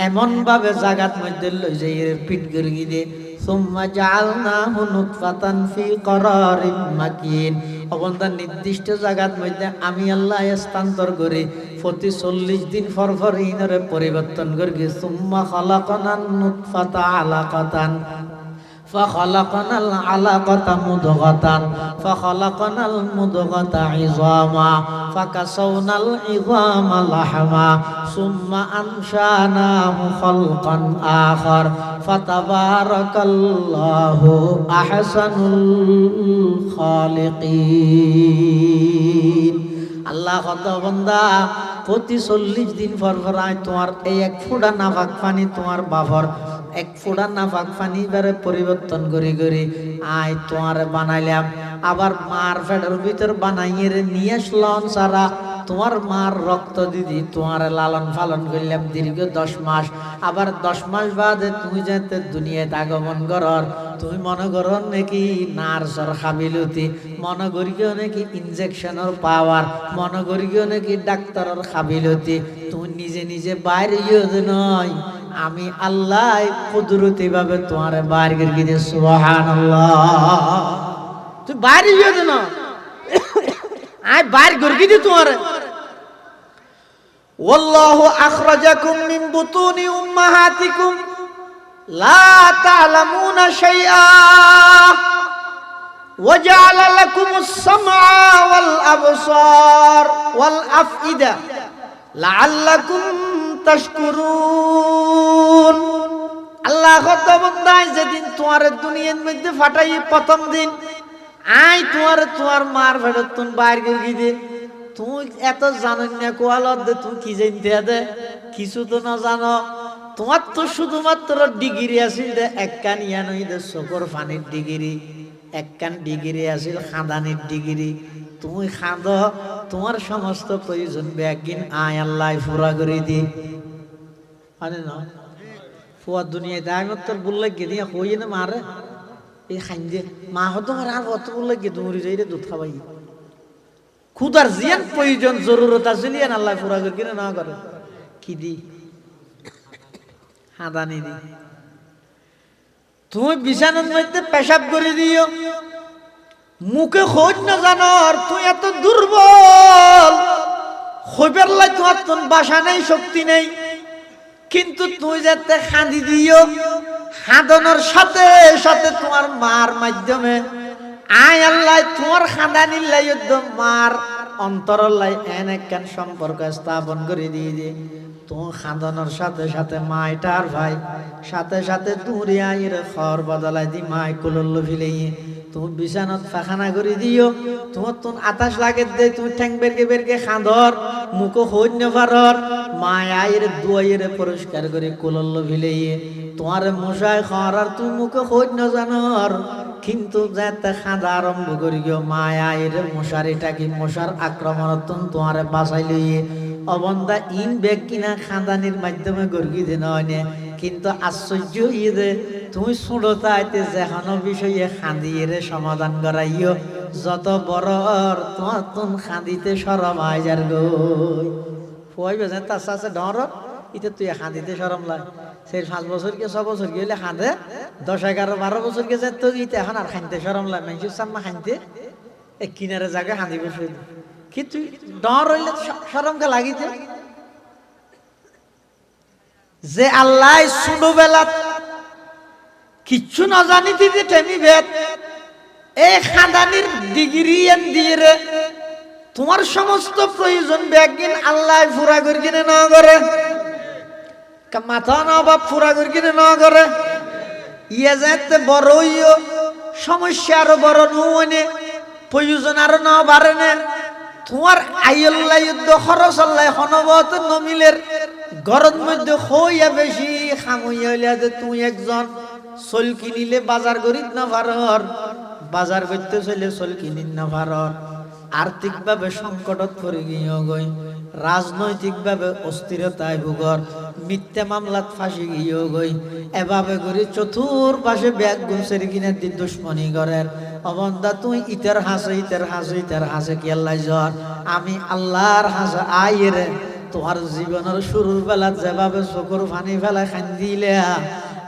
এমন ভাবে জাগাত মধ্যে লই যাই পিট করে গিয়ে সুম্মা জাআলনাহু নুতফাতান ফি করারিম মাকিন। অবন্দা নির্দিষ্ট জায়গার মধ্যে আমি আল্লাহ স্থানান্তর করি প্রতি 40 দিন পর ইনরে পরিবর্তন করি। সুম্মা খালাকনান নুতফাতা আলাকাতান فخلقنا العلقة مضغة فخلقنا المضغة عظاما فكسونا العظام لحما ثم أنشأناه خلقا آخر فتبارك الله أحسن الخالقين। আল্লাহ কত বান্দা প্রতি 40 দিন পর আয় তোমার এই এক ফোঁটা নাফাক পানি তোমার বাপর এক ফোঁটা নাফাক পানি বারে পরিবর্তন করি করি আয় তোমার বানাইলাম। আবার মার ফেডের ভিতর বানাইয়ে নিয়ে আসলাম সারা তোমার মার রক্ত দিদি তোমার লালন পালন করলাম দীর্ঘ 10 মাস, আবার 10 মাস বাদে তুমি যাতে দুনিয়াতে আগমন করর, তুমি মনে করো নাকি নার্সর খাবিলতি, মনে করিও নাকি ইনজেকশনের পাওয়ার, মনে করিও নাকি ডাক্তারের খাবিলতি, তুমি নিজে নিজে বাইরে নয়, আমি আল্লাহ কুদরতি ভাবে তোমার বাইরে করে দিয়ে সুবহানাল্লাহ। তুই বাইরে না আয় বাইর গর্গি দি তোমার। ওয়াল্লাহু আখরাজাকুম মিন বুতুনি উম্মাহাতিকুম লা তা'লামুনা শাইআ ওয়া জা'আলা লাকুমুস সামআ ওয়াল আবসার ওয়াল আফইদা লাআল্লাকুম তাশকুরুন। আল্লাহ কত বান্দায় যেদিন তোমার দুনিয়ার মধ্যে ফাটাই প্রথম দিন আই তোমার মার ভেড়তুন বাইর গিয়ে দে, তুই এত জানেন না কোয়ালত দে, তুই কি জানতে দে, কিছু তো না জানো। তোমার তো শুধুমাত্র ডিগ্রি আছিল দে একখান ইয়ানই দে চোখর পানির ডিগ্রি, একখান ডিগ্রি আছিল খাঁদানির ডিগ্রি। তুমি খাঁদ, তোমার সমস্ত প্রয়োজন একদিন আয় আল্লাহ পুরা করে দি। মানে না ফুয়ার দুনিয়াতে আমি তোর বললে গিয়ে দিয়ে হই না মারে এই খাইন যে মা হতো আমার আর অত বললে গিয়ে দৌড়ি যাই রে দুধ খাবাই খুদার জিয়ান প্রয়োজন জরুরত আছে লিয়ান আল্লাহ পুরা করে কিনা না করে কি দি হাদানি দি। তুমি বিছানার মধ্যে পেশাব করে দিও, মুখে খোঁজ না জানার তুই এত দুর্বল, খোঁজের লাই তোমার তোর বাসা নেই, শক্তি নেই, কিন্তু তুই যাতে খাঁদি দিও, খাঁদানোর সাথে সাথে তোমার মার মাধ্যমে আয় আল্লাহ তোমার খাঁদানির লাই মার অন্তরের লাই এন একখান সম্পর্ক স্থাপন করে দিয়ে দিয়ে তোমার খাঁদানোর সাথে সাথে মাইটার ভাই সাথে সাথে দূরে আইয়ের খড় বদলাই দি মাই কুলল্ল ফিলেই তুমি বিছানাত ফাখানা করে দিও, তোমার তোর আতাস লাগে দে, তুমি ঠ্যাং বেরকে বেরকে খাঁদর, মুখো হইন নেভারর, মায় আয়ের দুয়াইয়ের পরিষ্কার করে কুলল্ল ফিলেইয়ে তোমার মশাই খাওয়ার আর তুই মুখে হইন না জানর, কিন্তু যাতে খাঁদা আরম্ভ করি গিয়ে মায় আয়ের মশারিটা কি মশার আক্রমণ তোমার বাঁচাই লইয়ে অবন্ধা ইন বেগ কিনা খাঁদানির মাধ্যমে গর্গি দিন হয়, কিন্তু আশ্চর্য ইয়ে দে তুমি ছোটতাইতে যেখানো বিষয়ে খাঁদিয়ে সমাধান করাইও, যত বড় তোমার তুন খাঁদিতে সরম আইজার গই ফুয়াইবে যে তার সাথে ডর ইতে তুই খাঁদিতে সরম লাই সেই 5 বছর কে 6 বছর গেলে খাঁদে 10 11 12 বছর কে যে তো ইতে এখন আর খাইতে সরম লাই মানুষের সামনে খাইতে এক কিনারে জায়গা খাঁদি বসে কি তুই ডর হইলে সরমকে লাগিতে যে আল্লাহ ছোটবেলা কিচ্ছু না জানি দিদি টেমি ভেদ এই খাঁদানির ডিগ্রি দিয়ে রে তোমার সমস্ত প্রয়োজন ব্যাগিন আল্লাহ পুরা করে কিনে না করে, মাথা না বাপ পুরা করে কিনে না করে, ইয়ে যাতে বড় ইয়ে সমস্যা আরো বড় নুনে প্রয়োজন আরো না বাড়ে না। তোমার আইল্লাহ যুদ্ধ খরচ আল্লাহ হনবত নমিলের ঘরের মধ্যে হইয়া বেশি খামইয়া হইলে তুই একজন চল কিনিলে বাজার করিত না ভারর, বাজার করতে চলে চল কিনিন না ভারর, আর্থিকভাবে সংকটত পড়ে গিয়ে গই, রাজনৈতিকভাবে অস্থিরতায় ভুগর, মিথ্যা মামলাত ফাঁসি গিয়ে গই, এভাবে করে চতুর্পাশে ব্যাগ গুমসের কিনে দি দুশ্মনী করেন অবন্ধা তুই ইতের হাসে ইতের হাসে ইতের হাসে কি আল্লাহ জ্বর আমি আল্লাহর হাসে আইয়ে রে তোমার জীবনের শুরুর বেলা যেভাবে চকুর পানি ফেলা খান্দিলে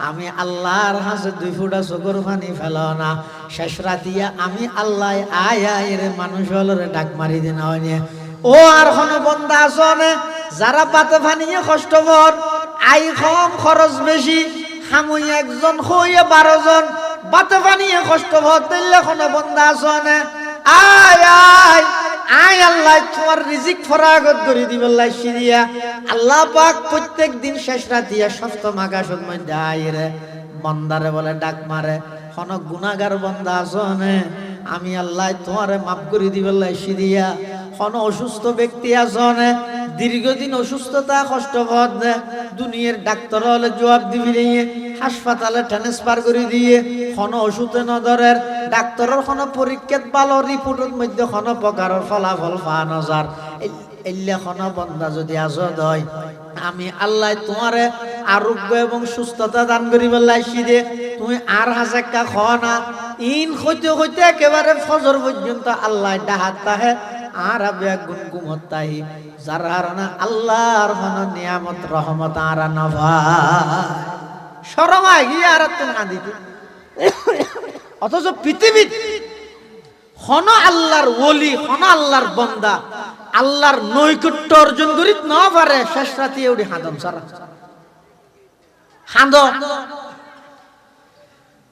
আমি আল্লাহর হাসে 2 ফুটা চকুর পানি ফেলাও না, শেষ রাতিয়া আমি আল্লাহ আয় আয় রে মানুষ হলরে ডাক মারি দিন হয়। ও আর কোনো বন্ধা আসনে যারা পাতে ফানিয়ে কষ্ট কর, আই কম খরচ বেশি, হামুই একজন হইয়া 12 জন বাতে ফানিয়ে কষ্ট কর, তাইলে কোনো বন্ধা আসনে আয় আয় আয় আল্লাহ তোমার রিজিক ফরাগত করে দিবল্লাহ সিরিয়া আল্লাহ পাক প্রত্যেক দিন শেষ রাতিয়া সপ্তম আকাশের মধ্যে আইরে বন্দারে বলে ডাক মারে, কোন গুনাহগার বন্দা আসনে আমি আল্লাহ তোমারে মাফ করে দিবল্লাহ সিরিয়া, কোন অসুস্থ ব্যক্তি আসনে দীর্ঘদিন অসুস্থতা কষ্ট পদ দুনিয়ার ডাক্তার হলে জবাব দিবি হাসপাতালে ট্রান্সফার করে দিয়ে কোন ওষুধে নজরের ডাক্তারের কোন পরীক্ষাত ভালো রিপোর্টের মধ্যে কোন প্রকারের ফলাফল পাওয়া নজার এল্লা খনা বন্দা যদি আজদ হয় আমি আল্লাহ তোমারে আরোগ্য এবং সুস্থতা দান করিব লাইছি দে তুমি আর হাজাক্কা খাও না ইন হইতে হইতে একেবারে ফজর পর্যন্ত আল্লাহ ডাহাত তাহে আর আবে গুনগুমত তাহি যার কারণে আল্লাহর হন নিয়ামত রহমত আর নভা শরমায় গিয়ে আর তুমি আদিতে অথচ পৃথিবী হন আল্লাহর ওলি হন আল্লাহর বন্দা আল্লাহর নৈকট্য অর্জন করি না পারে শেষ রাতে এউডি হাঁদম সারা হাঁদ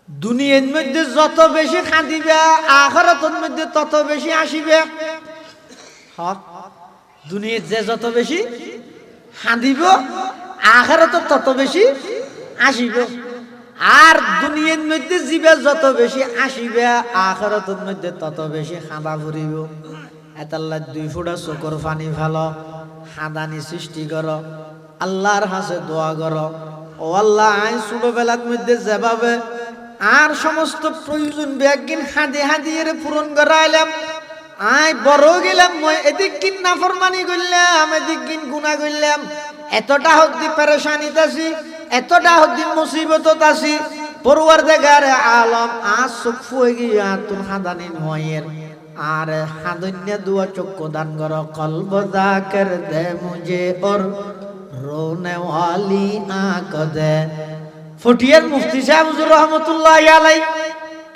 দুনিয়ার মধ্যে যত বেশি কাঁদিবে আখিরাতের মধ্যে তত বেশি আসিবে হক দুনিয়ার যে যত বেশি কাঁদিব আখিরাতে তত বেশি আসিবে আর দুনিয়ার মধ্যে জীবে যত বেশি আসিবে আখিরাতের মধ্যে তত বেশি কাঁদা ফুরিব এতাল্লাহ 2 ফুটা চোখের পানি ফেলো হাদানি সৃষ্টি করো আল্লাহর কাছে দোয়া করো ও আল্লাহ আই ছোটবেলার মধ্যে যেভাবে আর সমস্ত প্রয়োজন ব্যাগিন হাদি হাদিয়ে পূরণ করাইলাম আই বড় গেলাম মই এদিক কিন নাফরমানি করলাম এদিক কিন গুনাহ করলাম এতটা হদ্দি পেরেশানিতে আছি এতটা হদ্দি মুসিবতত আছি পরওয়ারদিগার আলম আজ সুখ হয়ে গিয়া তুন হাদানি নয়ের আর হাদন্য দুয়া চক্ষু দান করো কলব জাকির দে মুঝে और रोने वाली आंख दे ফটিয়ার মুফতি সাহেব হুজুর রহমাতুল্লাহি আলাইহি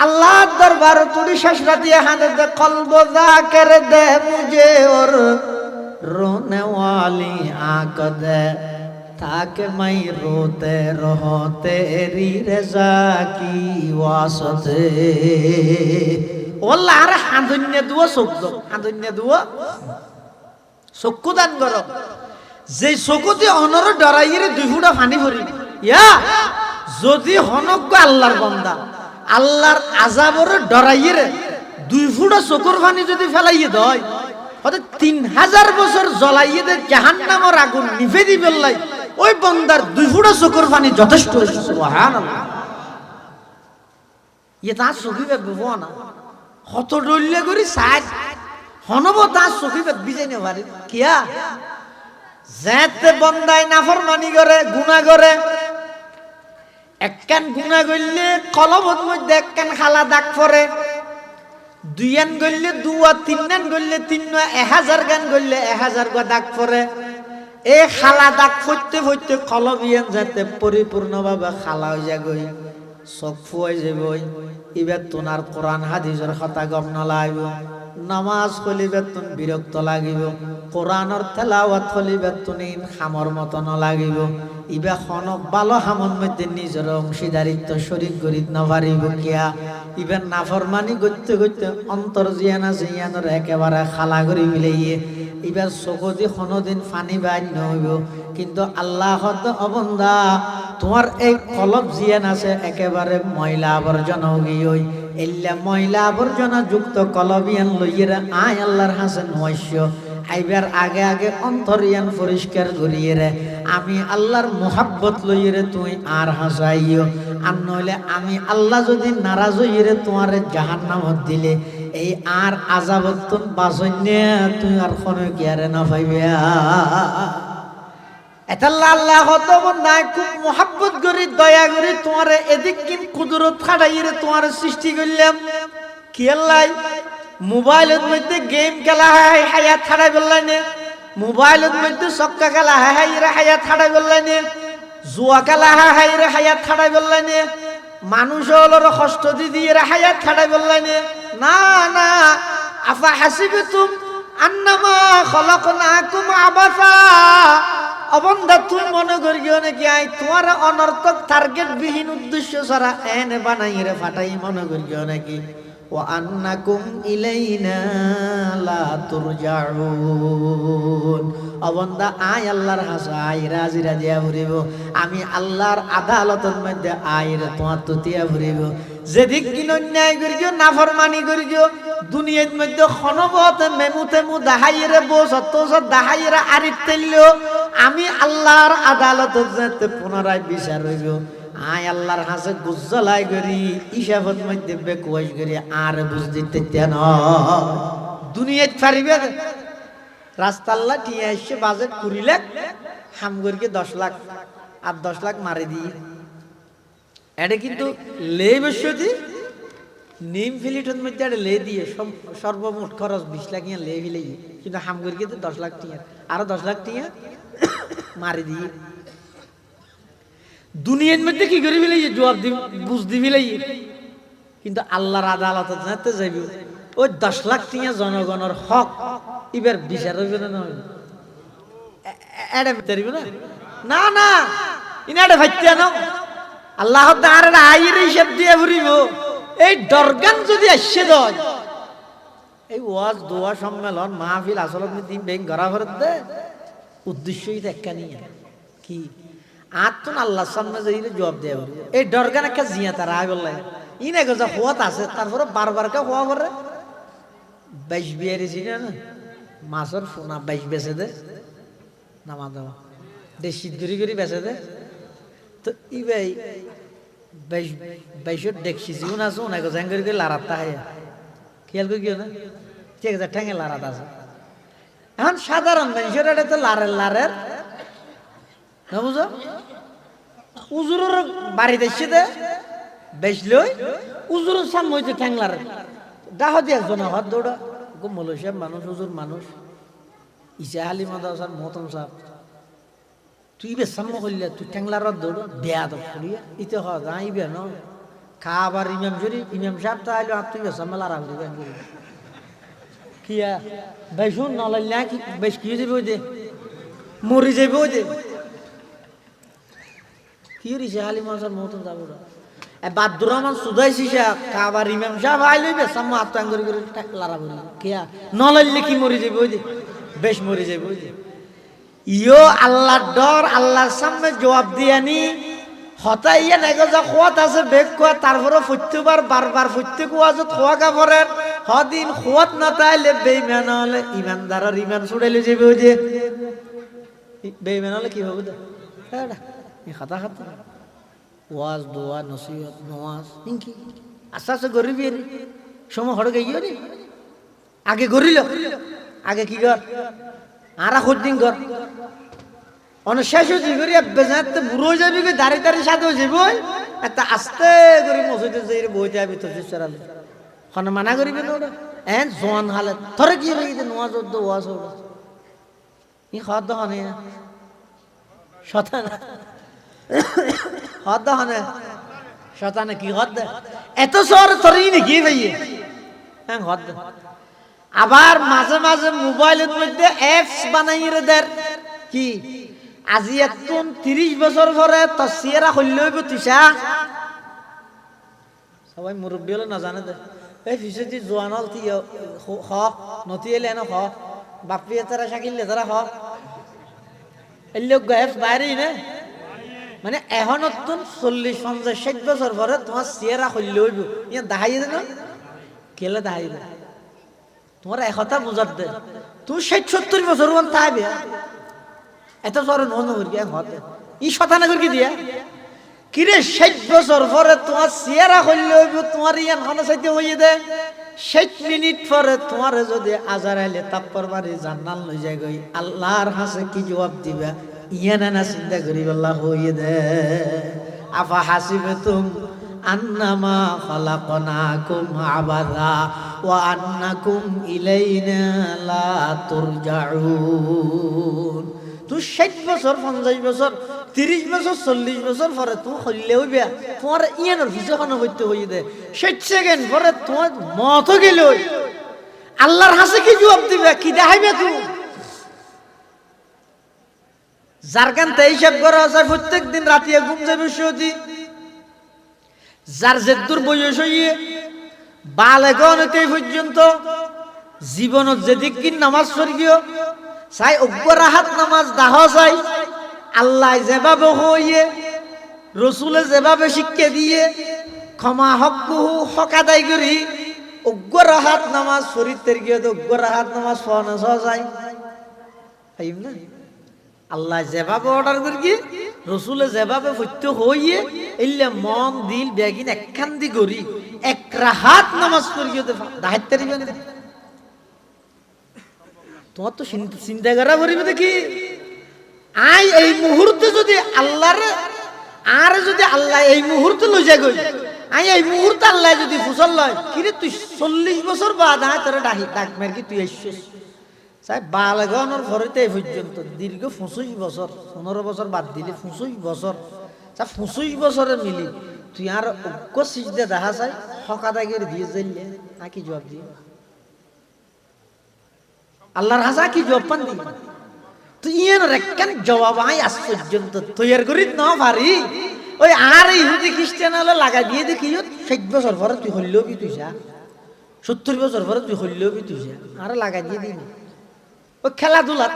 আল্লাহর দরবার তুড়ি শেষ রাতে হাদত কলব জাকির দে মুঝে और रोने वाली आंख दे ताकि मैं रोते रहो तेरी रजा की वास्ते ওয়াল্লাহ আর হাদন্য দুয়া শব্দ হাদন্য দুয়া চক্ষু দান করো যে চকুতে অনর ডরাইরে 2 ফুটা পানি ভরি ইয়া যদি হনক আল্লাহর বান্দা আল্লাহর আযাবর ডরাইরে 2 ফুটা চকুর পানি যদি ফেলাইয়ে দেয় হতে 3000 বছর জ্বলাইয়ে দে জাহান্নামের আগুন নিভে দিবে আল্লাহ ওই বান্দার 2 ফুটা চকুর পানি যথেষ্ট সুবহানাল্লাহ ইয়ে তা সহিবে বলবো না কত ডললে করি সাজ হনব তা সহিবে বিজেনে পারে কিয়া যেতে বন্দায় নাফরমানি করে গুনাহ করে একখান গুনাহ করলে কলবের মধ্যে একখান খালা দাগ পড়ে দুইয়ান করলে দুয়া তিনখান করলে 1000 গান করলে 1000 গা দাগ পড়ে এই খালা দাগ পড়তে পড়তে কলবিয়ান যাতে পরিপূর্ণভাবে খালা হয়ে যায় চোখ ফুয়াই যাবই এবার তোনার কোরআন হাদিসের কথা গম নলাইব নামাজ কলিবে তুন বিরক্ত লাগিব কোরআনের তেলাওয়াত কলিবে তুনি খামর মতো নলাগিব ইবা খনক ভালো হামন মধ্যে নিজের অংশীদারিত্ব শরীক করিত নপারিব কিয়া ইবা নাফরমানি করতে করতে অন্তর জিয়ান আছে ইয়ানোর একেবারে খালা করি মিলাইয়ে ইবা চকুদি কোনোদিন পানি বাইর নহইব কিন্তু আল্লাহ অবন্দা তোমার এই কলব জিয়ান আছে একেবারে ময়লা আবর্জনা গিয়ে এল্লা ময়লা আবর্জনা যুক্ত কলবিয়ান লইয়েরা আয় আল্লাহর হাসান নয়স্য আইবার আগে আগে অন্তরিয়ান পরিষ্কার করিয়ে রে আমি আল্লাহর মোহাব্বত লইয়ে তুই আর হাসাইও আর নইলে আমি আল্লাহ যদি নারাজ হইয়ে তোমার জাহান্নামত দিলে এই আর আযাবত বাঁচন্যে তুই আর কোনো গিয়ারে না পাইবে এতাল্লাহ আল্লাহ হতো নাই খুব মোহাব্বত করি দয়া করি তোমার এদিক কিন কুদরত খাটাইয়ে তোমার সৃষ্টি করলাম কি আল্লাহ মোবাইলের মধ্যে গেম খেলা হয় হায়াত ছাড়াই বললেন মোবাইলের মধ্যে সক্কা খেলা হয় হায়াত ছাড়াই বললেন জুয়া খেলা হয় হায়াত ছাড়াই বললেন মানুষ হলোর কষ্ট দিয়ে হায়াত ছাড়াই বললেন না না আফা হাসিবিতুম আন্নামা খলাকনাকুম আবাসা অবন্ধা তুই মনে করিও নাকি আই তোমার অনর্থক টার্গেট বিহীন উদ্দেশ্য ছাড়া এনে বানাই রে ফাটাই মনে করিও নাকি ওয়া আন্নাকুম ইলাইনা লা তুরজাউন অবন্ধা আই আল্লাহর হাসা আই রাজি রাজিয়া ভরিব আমি আল্লাহর আদালতের মধ্যে আই রে তোমার তুতিয়া ভরিব যেদিক কিন অন্যায় করিও নাফরমানি করিও দুনিয়ার মধ্যে খনবত মেমুতে মু দাহাইরে বসত দাহাইরা আরিত তেলিও আমি আল্লাহর আদালতের যেতে পুনরায় বিচার হইব আয় আল্লাহর হাসে গুজ্জলাই করি হিসাবত মধ্যে বেকুয়াস করি আর বুঝ দিতে তেন দুনিয়াত পারিবে রাস্তাল্লা টিয়া এসে বাজেট 20 লাখ হামগরকে 10 লাখ আর 10 লাখ মারি দিয়ে এটা কিন্তু লে বসতি নিম ফিলিটন মধ্যে এটা লে দিয়ে সর্বমোট খরচ 20 লাখ ইয়া লে ফিলে কিন্তু হামগরকে 10 লাখ টিয়া আরো 10 লাখ টিয়া মারি দিয়ে দুনিয়ার মধ্যে কি করে ফেলে জবাব দি বুঝ দি ফেলে কিন্তু আল্লাহর আদালতে জানতে যাইব ওই 10 লাখ টিয়া জনগণের হক এবার বিচার হইবে না এটা বিচারিব না না ইনারে ভাইত্যা না আল্লাহ তাআলা আইর হিসাব দিয়ে ফুরিব এই দরগান যদি আসছে দয় এই ওয়াজ দোয়া সম্মেলন মাহফিল আসলে দিন ব্যাংক ঘরা ভরে দে উদ্দেশ্যই তো একখানি কি আত্মন আল্লাহর সামনে যাই জবাব দেয়া এই দরগান একটা জিয়া তারা আই বললাই ইনা গজা হওয়াত আছে তারপরে বারবার কা হওয়া করে 22 বিয়ারি ছিল না মাছের ফোনা 22 বেচে দে নামা দেওয়া দেশি গরি গরি বেচে দে তো ই ভাই 22 দেখছি জীবন আছে ওনা গজা গরি গরি লারাতা হয় খেয়াল করে গিয়ে না ঠিক আছে ঠ্যাঙে লারাত আছে এখন সাধারণ মানুষের এটা তো লারের না বুঝো উজুরের বাড়ি দেখছি দে বেচলই উজুরের সামনে হইতে ঠ্যাং লারে ডাহ দিয়ে একজন হাত দৌড়া মলয়েশিয়ার মানুষ হুজুর মানুষ ইসা আলী মাদাসার মহতম সাহেব তুই বে সাম্য করলে তুই ঠ্যাংলার দৌড় বেয়া তো করিয়া ইতে হ যাইবে ন খাবার ইমাম শরীফ ইমাম সাহেব তো আইলো তুই বে সাম্য লারা করিবে কিয়া ভাই শুন নলাইলা কি বেশ কি যাবে ওই দে মরি যাবে ওই দে কি রিসা আলী মাদাসার মহতম সাহেব বাদুর রহমান সুদাইছি খাবার ইমাম সাহেব আইলইবে সাম্মা আত্মাং করে করে লারা বলি কিয়া নলাইলে কি মরি যাবে ওই যে বেশ মরি যাবে ওই যে ইয়ো আল্লাহর ডর আল্লাহর সামনে জবাব দিয়ানি হতা ইয়া নাইগো যা খোয়াত আছে বেগ খোয়া তারপরে প্রত্যেকবার বারবার প্রত্যেক ওয়াজত খোয়া কাপড়ের হদিন খোয়াত না তাইলে বেঈমান হলে ইমানদারের ইমান ছুড়াইলে যাবে ওই যে বেঈমান হলে কি হবে দা এই কথা কথা ওয়াজ দোয়া নসিহত নওয়াজ ইনকি আস্তে আস্তে গরিবি সময় হড় গিয়ে নি আগে গরিল আগে কি কর আরা খুদ্দিন কর অনেক শেষ হচ্ছে করি বেজাতে বুড়ো যাবি দাঁড়ি দাঁড়ি সাথে যাবি একটা আস্তে করে মসজিদে যাই বইতে যাবি তো চরালে খন মানা করিবে না ওরা এন জোয়ান হালে থরে কি হয়ে নওয়াজ ওয়াজ ওরা ই খাদ্য হনে শতানা হদ হনে শতানে কি হদ এত সর তরি নাকি ভাইয়ে হ্যাঁ হদ আবার মাঝে মাঝে মোবাইলের মধ্যে অ্যাপস বানাইরে দের কি আজি এতন 30 বছর পরে তসিরা হইলইব তিসা সবাই মুরব্বি হলে না জানে দে এই ফিসতি জোয়ানল তি হ নতি এলে না হ বাপি তারা শাকিল তারা হ এই লোক অ্যাপস বাইরে না মানে এখন 40-50-60 বছর পরে তোমার চেহারা হইলে হইব ইয়া দাহাই না কেলে দাহাই না তোমার একথা বুঝার দে তুমি 60-70 বছর মান তাইবে এত সরে নন করি হতে ই শতানা করি দিয়া কিরে 60 বছর পরে তোমার চেহারা হইলে হইব তোমার ইয়ান হনে চাইতে হইয়ে দে 60 মিনিট পরে তোমার যদি আজার আইলে তাপ্পর বাড়ি জান্নাত লই যায় গই আল্লাহর কাছে কি জবাব দিবা ইয়ানা না চিন্তা করি আল্লাহ হইয়ে দে আফা হাসিবতুম আন্নামা খালাকনাকুম আবাদা ওয়া আন্নাকুম ইলাইনা লা তুরজাউন তুই 60 বছর 50 বছর 30 বছর 40 বছর পরে তুই হইলে হইবা তোমার ইয়ানোর ভিজখন হইতে হইয়ে দে 60 সেকেন্ড পরে তোমার মত গেল আল্লাহর কাছে কি জবাব দিবা কি দেখাইবে তুই জারকান হিসাব করা আছে প্রত্যেক দিন রাতে ঘুম যাবে সৌদি যার যেদুর বয়স হইয়ে বালেগনতে পর্যন্ত জীবনত যেদিক কি নামাজ পড়িও চাই অগ্রাহাত নামাজ দাহ চাই আল্লাহ যেভাবে হইয়ে রসুলে যেভাবে শিক্ষা দিয়ে ক্ষমা হকুহু হকাদাই করি অগ্রাহাত নামাজ শরীর গিয়ে তো অগ্রাহাত নামাজ পড়া যায় পাইম না আল্লাহ যেভাবে অর্ডার করি রসুলে যেভাবে সত্য হইয়ে এলে মন দিল বেগিন একখান দি করি এক রাহাত নামাজ পড়ি দাহাইতে তোমার তো চিন্তা করা করিবে দেখি আই এই মুহূর্তে যদি আল্লাহর আর যদি আল্লাহ এই মুহূর্তে লই যায় গই আই এই মুহূর্তে আল্লাহ যদি ফুসল লয় কিরে তুই 40 বছর বাদ আয় তোরা ডাক মের কি তুই এসছিস চাই বালগণের ঘরেতে এই পর্যন্ত দীর্ঘ 25 বছর 15 বছর বাদ দিলে 25 বছর 25 বছরে মিলি তুই আর অজ্ঞ সিজদে দেখা চাই হকাদাগের দিয়ে যাইলে আর কি জবাব দিয়ে আল্লাহর হাসা কি জবাব পান দি তুই এর একখান জবাব আই আজ পর্যন্ত তৈরি করি না পারি ওই আর ইহুদি খ্রিস্টান হলে লাগা দিয়ে দেখি 60 বছর পরে তুই হইলেও কি তুই যা 70 বছর পরে তুই হইলেও কি তুই যা আর লাগা দিয়ে দিই ওই খেলাধুলা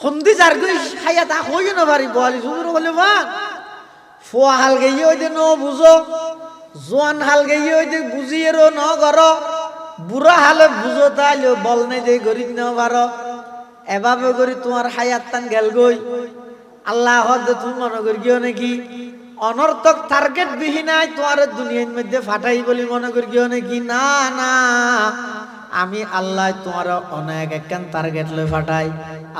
হন্দি যার গই খাইয়া তা হইও না পারি বলি সুন্দর বলে মা ফোয়া হাল গেই ওই যে ন বুঝো জোয়ান হাল গেই ওই যে বুঝিয়েরও ন গর বুড়া হালে বুঝো তাইলে বল নাই যে গরিব ন পারো এভাবে করি তোমার হায়াত তান গেল গই আল্লাহ হদ তুমি মনে করি গিয়েও নাকি অনর্থক টার্গেট বিহীনাই তোমার দুনিয়ার মধ্যে ফাটাই বলি মনে করি গিয়েও নাকি না না আমি আল্লাহ তোমার অনেক একখান টার্গেট লই ফাটাই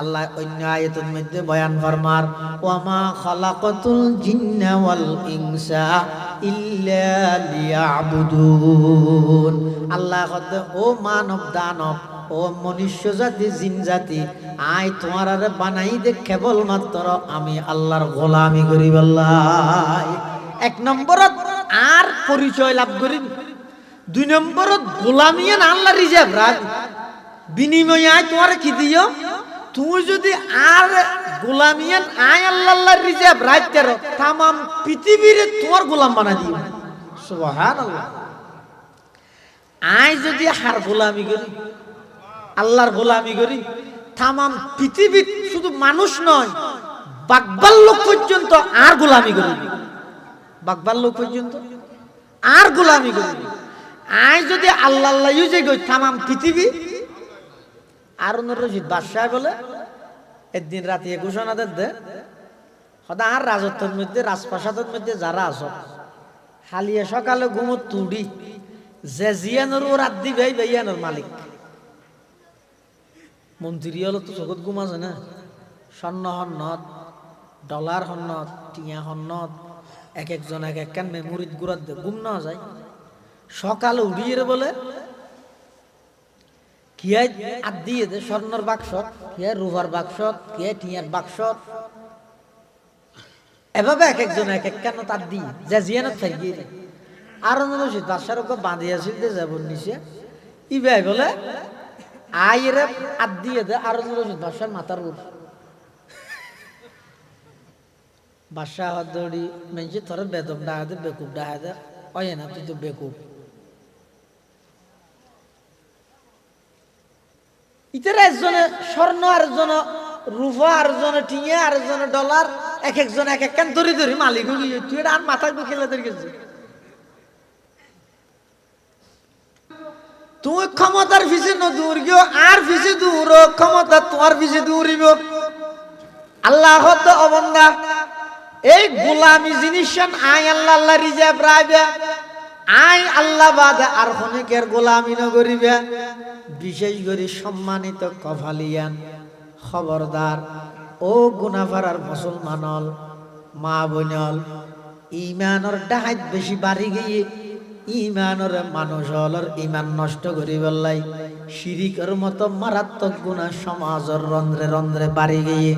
আল্লাহ অন্য আয়াতের মধ্যে বয়ান ফরমার ওয়ামা খালাকাতুল জিন্না ওয়াল ইনসা ইল্লা লিয়াবুদুন আল্লাহ কত ও মানব দানব ও মনুষ্য জাতি জিন জাতি আই তোমার আরে বানাই দে কেবল মাত্র আমি আল্লাহর গোলামি করি বল্লাই এক নম্বরত আর পরিচয় লাভ করি 2 নম্বরত গোলামিয়ান আল্লাহ রিজার্ভ রাখ বিনিময়ে আয় তোমার কি দিও তুমি যদি আর গোলামিয়ান আয় আল্লাহ রিজার্ভ রাখতে রো তাম পৃথিবীর তোমার গোলাম বানা দিও সুবহানাল্লাহ আয় যদি হার গোলামি করি আল্লাহর গোলামি করি তাম পৃথিবী শুধু মানুষ নয় বাকবাল লোক পর্যন্ত আর গোলামি করি বাকবাল লোক পর্যন্ত আর গোলামি করি আয় যদি আল্লাহ আল্লাহ ইউজে গই তামাম পৃথিবী আরুনুর রশিদ বাদশাহ বলে একদিন রাতে ঘোষণা দে সদা আর রাজত্বের মধ্যে রাজপ্রাসাদের মধ্যে যারা আছো হালিয়ে সকালে ঘুমত তুড়ি যে জিয়ানোর ও রাত দিবে বেয়ানোর মালিক মন্ত্রী হলো তো চোখত ঘুম আছে না স্বর্ণ হন্নত ডলার হন্নত টিয়া হন্নত এক একজন এক একখান মেমোরিত গুড়াত দে ঘুম না যায় সকালে উড়িয়ে বলে কিয়াই আদ দিয়ে দে স্বর্ণর বাক্সত কিয়াই রুভার বাক্সত কিয়াই টিয়ার বাক্সত এভাবে এক একজন এক এক কেন তার দিয়ে যা জিয়ানত খাই গিয়ে আর রশিদ বাদশার ওকে বাঁধিয়াছিল যে যাব নিচে ইবাই বলে আইরে আদ দিয়ে দে আর রশিদ বাদশার মাথার উপর বাদশাহ হদড়ি মেঞ্চে তোর বেদম ডাহা দে বেকুব ডাহা দে অয়ে না তুই তো বেকুব ইতারা একজনে স্বর্ণ আরেকজন রূপা আরেকজনে টিয়া আরেকজনে ডলার এক একজন এক একখান ধরি ধরি মালিক হয়ে তুই এটা আর মাথায় খেলে ধরে গেছে তুই ক্ষমতার পিছে দূর গিয়ে আর পিছে দূর ক্ষমতা তোমার পিছে দূরিব আল্লাহ হত অবন্দা এই গোলামি জিনিস আয় আল্লাহ আল্লাহ রিজার্ভ রাখবে আই আল্লাহ বাদে আর অনেকের গোলামি ন করিবে বিশেষ করে সম্মানিত কফালিয়ান খবরদার ও গুনাফারার মুসলমানল মা বোনল ইমানর ডাহাত বেশি বাড়ি গিয়ে ইমানর মানুষ হলর ইমান নষ্ট করি বললাই শিরিকের মতো মারাত্মক গুনাহ সমাজের রন্ধ্রে রন্ধ্রে বাড়ি গিয়ে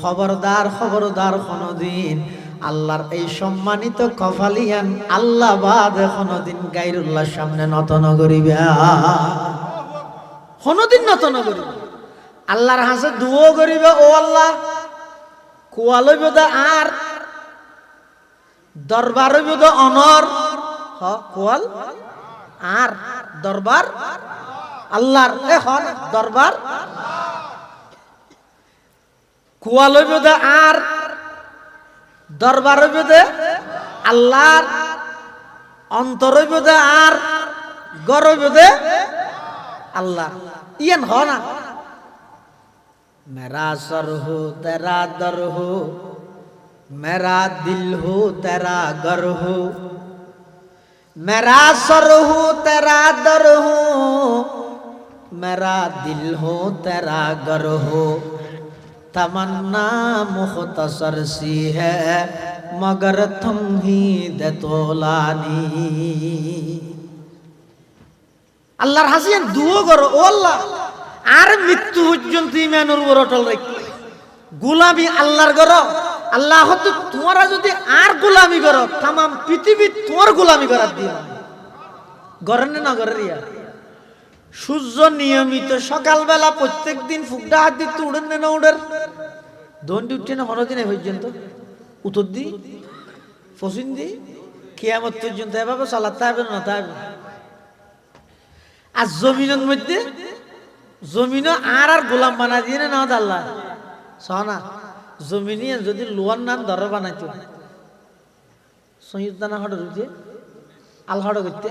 খবরদার খবরদার কোনদিন আল্লাহর এই সম্মানিত কফালিয়ান আল্লাহ বাদ কোনদিন গায়রুল্লাহর সামনে নত ন করিবে কোনদিন নত ন করিবে আল্লাহর হাসে দুও করিবে ও আল্লাহ কুয়া লইব দা আর দরবার হইব দা অনর হ কুয়াল আর দরবার আল্লাহর এখন দরবার কুয়া লইব দা আর দরবার হইব দে আল্লাহর অন্তর হইব দে আর গর হইব দে আল্লাহ ইয়ান হ না मेरा सर हो तेरा दर हो मेरा दिल हो तेरा घर हो मेरा सर हो तेरा दर हो मेरा दिल हो तेरा घर हो तमन्ना मुख्तसर सी है मगर तुम ही दे तोलानी আল্লাহর হাসিয়ান দুও করো ও আল্লাহ আর মৃত্যু পর্যন্ত ইমানের উপর অটল রাখি গোলামি আল্লাহর করো আল্লাহ হতো তোমরা যদি আর গোলামি করো তাম পৃথিবী তোমার গোলামি করার দিন গরেন না গরের ইয়া সূর্য নিয়মিত সকালবেলা প্রত্যেক দিন ফুকডা হাত দিতে উড়েন না উড়ের দণ্ডি উঠছে না হনো দিনে পর্যন্ত উত্তর দি পশ্চিম দি কিয়ামত পর্যন্ত এভাবে চালাতে হবে না তা আর জমিনের মধ্যে জমিনও আর গোলাম বানা দিয়ে না আল্লাহ সহনা জমিনে যদি লোয়ার নাম দর বানাইতো সহিদ দানা হড় রুইতে আল হড় করতে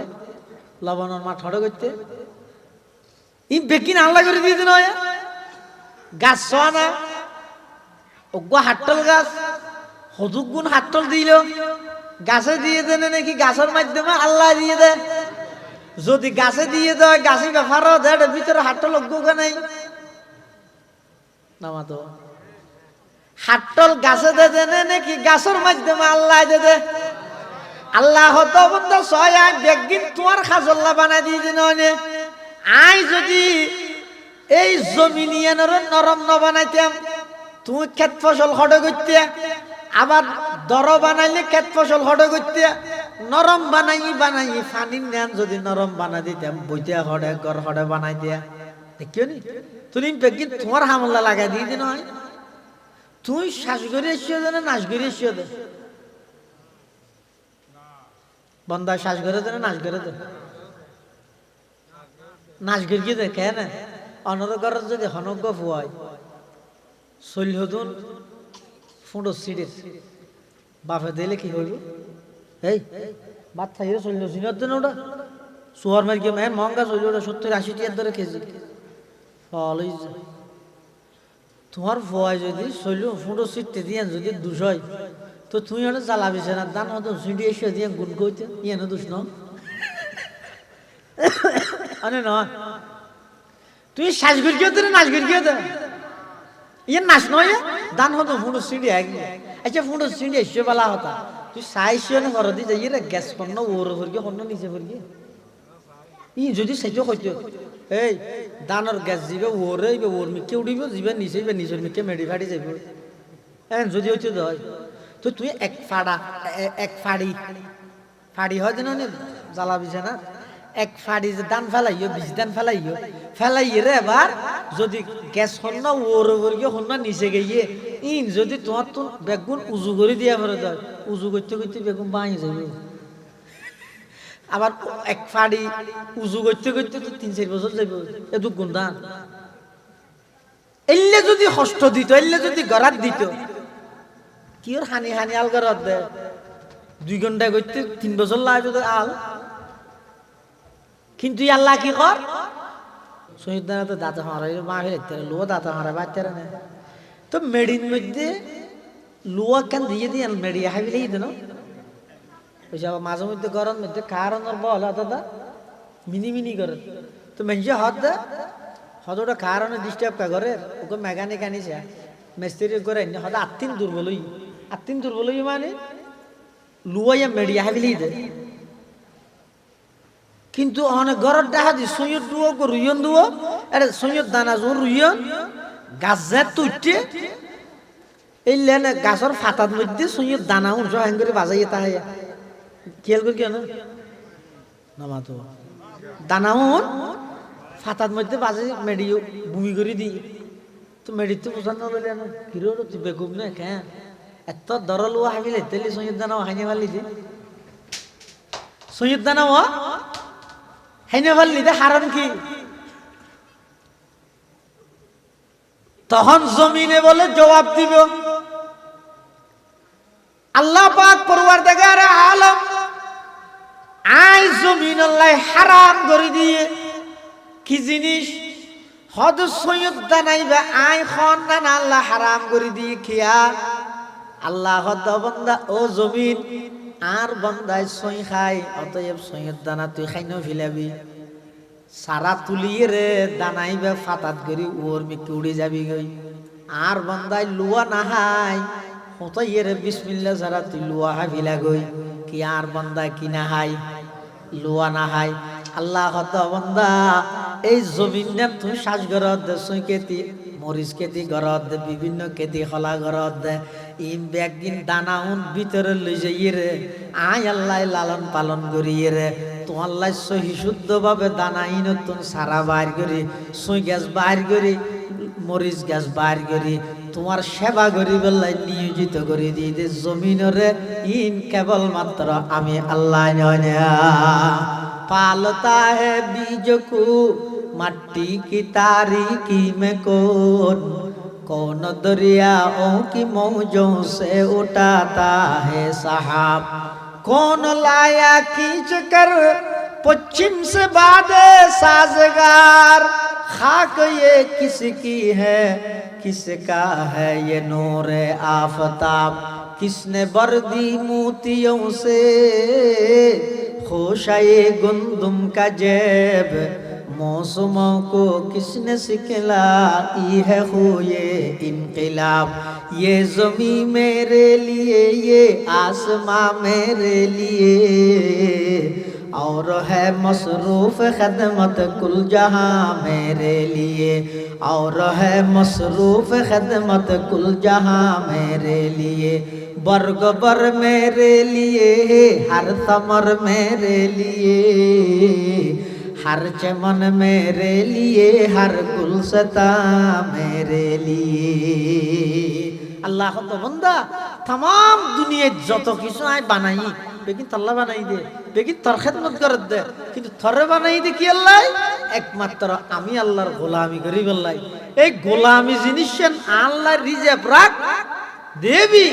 লবণের মাঠ হড় করতে ই বেকিন আল্লাহ করে দিয়ে দিন গাছ সহনা অজ্ঞ হাট্টল গাছ হদুক গুণ হাট্টল দিল গাছে দিয়ে দেন নাকি গাছের মাধ্যমে আল্লাহ দিয়ে দেয় যদি গাছে দিয়ে দেয় গাছে ব্যাপার দেয় ভিতরে হাট্টল অজ্ঞ নাই নামা তো হাট্টল গাছে দে দেনে নাকি গাছের মাধ্যমে আল্লাহ দে দে আল্লাহ হতো বন্ধ ছয় আয় বেগিন তোমার খাজল্লা বানাই দিয়ে দিন আই যদি এই জমিনিয়ান নরম ন বানাইতাম তুমি ক্ষেত ফসল হড়ে করতে আবার দর বানাইলে ক্ষেত ফসল হড়ে করতে নরম বানাই পানির নেন যদি নরম বানাই দিতাম বইতে হড়ে ঘর হড়ে বানাই দিয়া দেখিও নি তুমি বেগিন তোমার হামলা লাগাই দিয়ে দিন হয় তুই শ্বাস করে এসিও দে না নাচ করে এসিও দে বন্ধা শ্বাস করে দে না নাচ করে দে নাচ করে কি দেখে না অনরগর যদি হনজ্ঞ ফুয়ায় চল্যদুন ফুঁড়ো সিঁড়ির বাপে দিলে কি হইব এই বাদ থাকি চল্য সিঁড়ির দিন ওটা সোয়ার মারি গিয়ে মহঙ্গা চল্য ওটা 70-80 টাকার ধরে কেজি ফলই তোমার ফুয়ায় যদি চল্য ফুঁড়ো সিটতে দিয়ে যদি 200 হয় তো তুই হলে জ্বালাবিছে না দান হতো সিঁড়ি এসে দিয়ে গুণ কইতে ইয়ে না দুষ আনে না তুই শ্বাস ঘুরকিও দে নাচ ঘুরকিও দে ইয়ে নাচ নয় দান হতো ফুঁড়ো সিঁড়ি একদিন আচ্ছা ফুঁড়ো সিঁড়ি এসে বেলা হতা তুই চাইছিও না ঘর দিয়ে যাই রে গ্যাস পণ্য ওর ভরকি অন্য নিচে ভরকি ই যদি সেটাও হইতো এই দানের গ্যাস যাবে ওরে ওর মিকে উঠিব যাবে নিচে নিজের মিকে মেডি ফাড়ি যাব যদি হইতো হয় তো তুই এক ফাড়ি হয় যেন জ্বালাবিছে না এক ফাড়ি যে দান ফেলাইও বিষ দান ফেলাইয়ে রে এবার যদি গ্যাস হন ওরে ভরকি হন নিচে গিয়ে ইন যদি তোমার তো বেগুন উজু করে দিয়া ফেলে দেয় উজু করতে করতে বেগুন বাঁই যাবে আবার এক ফাড়ি উজু করতে করতে তো 3-4 বছর যাবে এত গুন্দান এলে যদি হস্ত দিত এলে যদি গড়াত দিত কি ওর হানি আল গড়াত দে 2 ঘন্টা করতে 3 বছর লাগবে আল কিন্তু আল্লাহ কি কর শহীদ দানা তো দাঁতে হারাই মা ফেলে লো দাঁতে হারাই বাচ্চারা না তো মেডির মধ্যে লুয়া কেন দিয়ে মেডি হাবিলেই দেন ওই মাঝে মধ্যে গরম মধ্যে কারণের বল দাদা মিনি করে তো মেঞ্জে হদ দে হদ ওটা কারণে ডিস্টার্ব কা করে ওকে মেকানিক আনিছে মিস্ত্রি করে হদ আত্মিন দুর্বলই মানে লুয়া মেডি হাবিলেই দে কিন্তু অনেক ঘরের দেখা দি সৈয়দ দুও রুইয়ন দুও আরে সৈয়দ দানা জোর রুইয়ন গাছ তুইতে এই লেনে গাছের ফাতার মধ্যে সৈয়দ দানা উঠো হ্যাং করে বাজাইয়ে তাহাই খেয়াল করি কেন নামাতো দানাউন ফাতার মধ্যে বাজাই মেডিও ভূমি করে দি তো মেডি তো বোঝানো বলে না হিরো তুই বেকুব না কেন এত দরল ও হাবিলে তেলি সৈয়দ দানা হাইনে ভালি যে সৈয়দ দানা ও হাইনে ভালি দে হারান কি তখন জমিনে বলে জবাব দিব আল্লাহ পাক পরওয়ারদিগার আলম আই জমিন আল্লাহ হারাম করে দিয়ে কি জিনিস হদ সৈয়দ দানাইবে আই খন দানা আল্লাহ হারাম করে দিয়ে খিয়া আল্লাহ হদ বান্দা ও জমিন আর বান্দায় সই খাই অতএব সৈয়দ দানা তুই খাইনো ফিলাবি সারা তুলিয়ে রে দানাইবে ফাতাত করি ওর মিকে উড়ে যাবি গই আর বন্দাই লুয়া নাহাই হতাইয়ে রে বিসমিল্লাহ সারা তুই লুয়া হাবিলা গই কি আর বন্দা কি নাহাই লুয়া নাহাই আল্লাহ হত বন্দা এই জমিন তুই শ্বাস গরত দে সুই কেতি মরিচ কেতি গরত দে বিভিন্ন কেতি খলা গরত দে ইম ব্যাগিন দানা উন ভিতরে লই যাইয়ে রে আয় আল্লাহ লালন পালন করিয়ে রে তো আল্লাহ সহি শুদ্ধ ভাবে দানা ইনতুন সারা বাইর করি সুই গ্যাস বাইর করি মরিচ গাছ বাইর করি তোমার সেবা করি বেলায় নিয়োজিত করে দিয়ে দে জমিনরে ইন কেবল মাত্র আমি আল্লাহ নয় पालता है बीज को मट्टी की तारीकी में कौन दरियाओं की मौजों से उठाता है साहब कौन लाया खींच कर पश्चिम से बादे साजगार खाक ये किसकी है किसका है ये नूरे आफताब किसने बर्दी मोतियों से खोशाए गुंदुम का जेब मौसमों को किसने सिखलाई है हुए इनकलाब ये ज़मीं मेरे लिए ये आसमां मेरे लिए और है मसरूफ खदमत कुल जहां मेरे लिए और है मसरूफ खदमत कुल जहां मेरे लिए बर्ग बर मेरे लिए हर समर मेरे लिए हर चमन मेरे लिए हर गुलसता मेरे लिए अल्लाह तो बंदा तमाम दुनिया যত কিছু আই বানাই বেকিন আল্লাহ বানাই দে বেকিন তোর খেদমত করে দে কিন্তু থরে বানাই দে কি আল্লাহ একমাত্র আমি আল্লাহর গোলামি করি বললাই এই গোলামি জিনিসেন আল্লাহর রিজার্ভ রাখ দেবী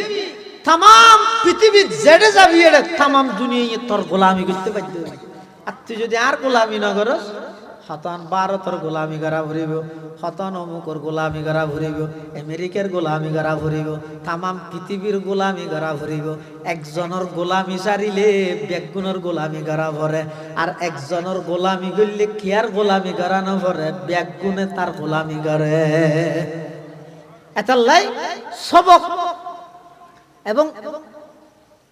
तमाम पृथ्वी जेडे যাবি এর तमाम দুনিয়া তোর গোলামি করতে পারবে আর তুই যদি আর গোলামি না করস হতান ভারতের গোলামি করা ভরিব হতান অমুকর গোলামি করা ভরিব আমেরিকার গোলামি করা ভরিব तमाम পৃথিবীর গোলামি করা ভরিব একজনের গোলামি সারিলে বেগুনের গোলামি করা ভরে আর একজনের গোলামি করলে কি আর গোলামি করা না ভরে বেগুনে তার গোলামি করে এতাল্লাই সবক এবং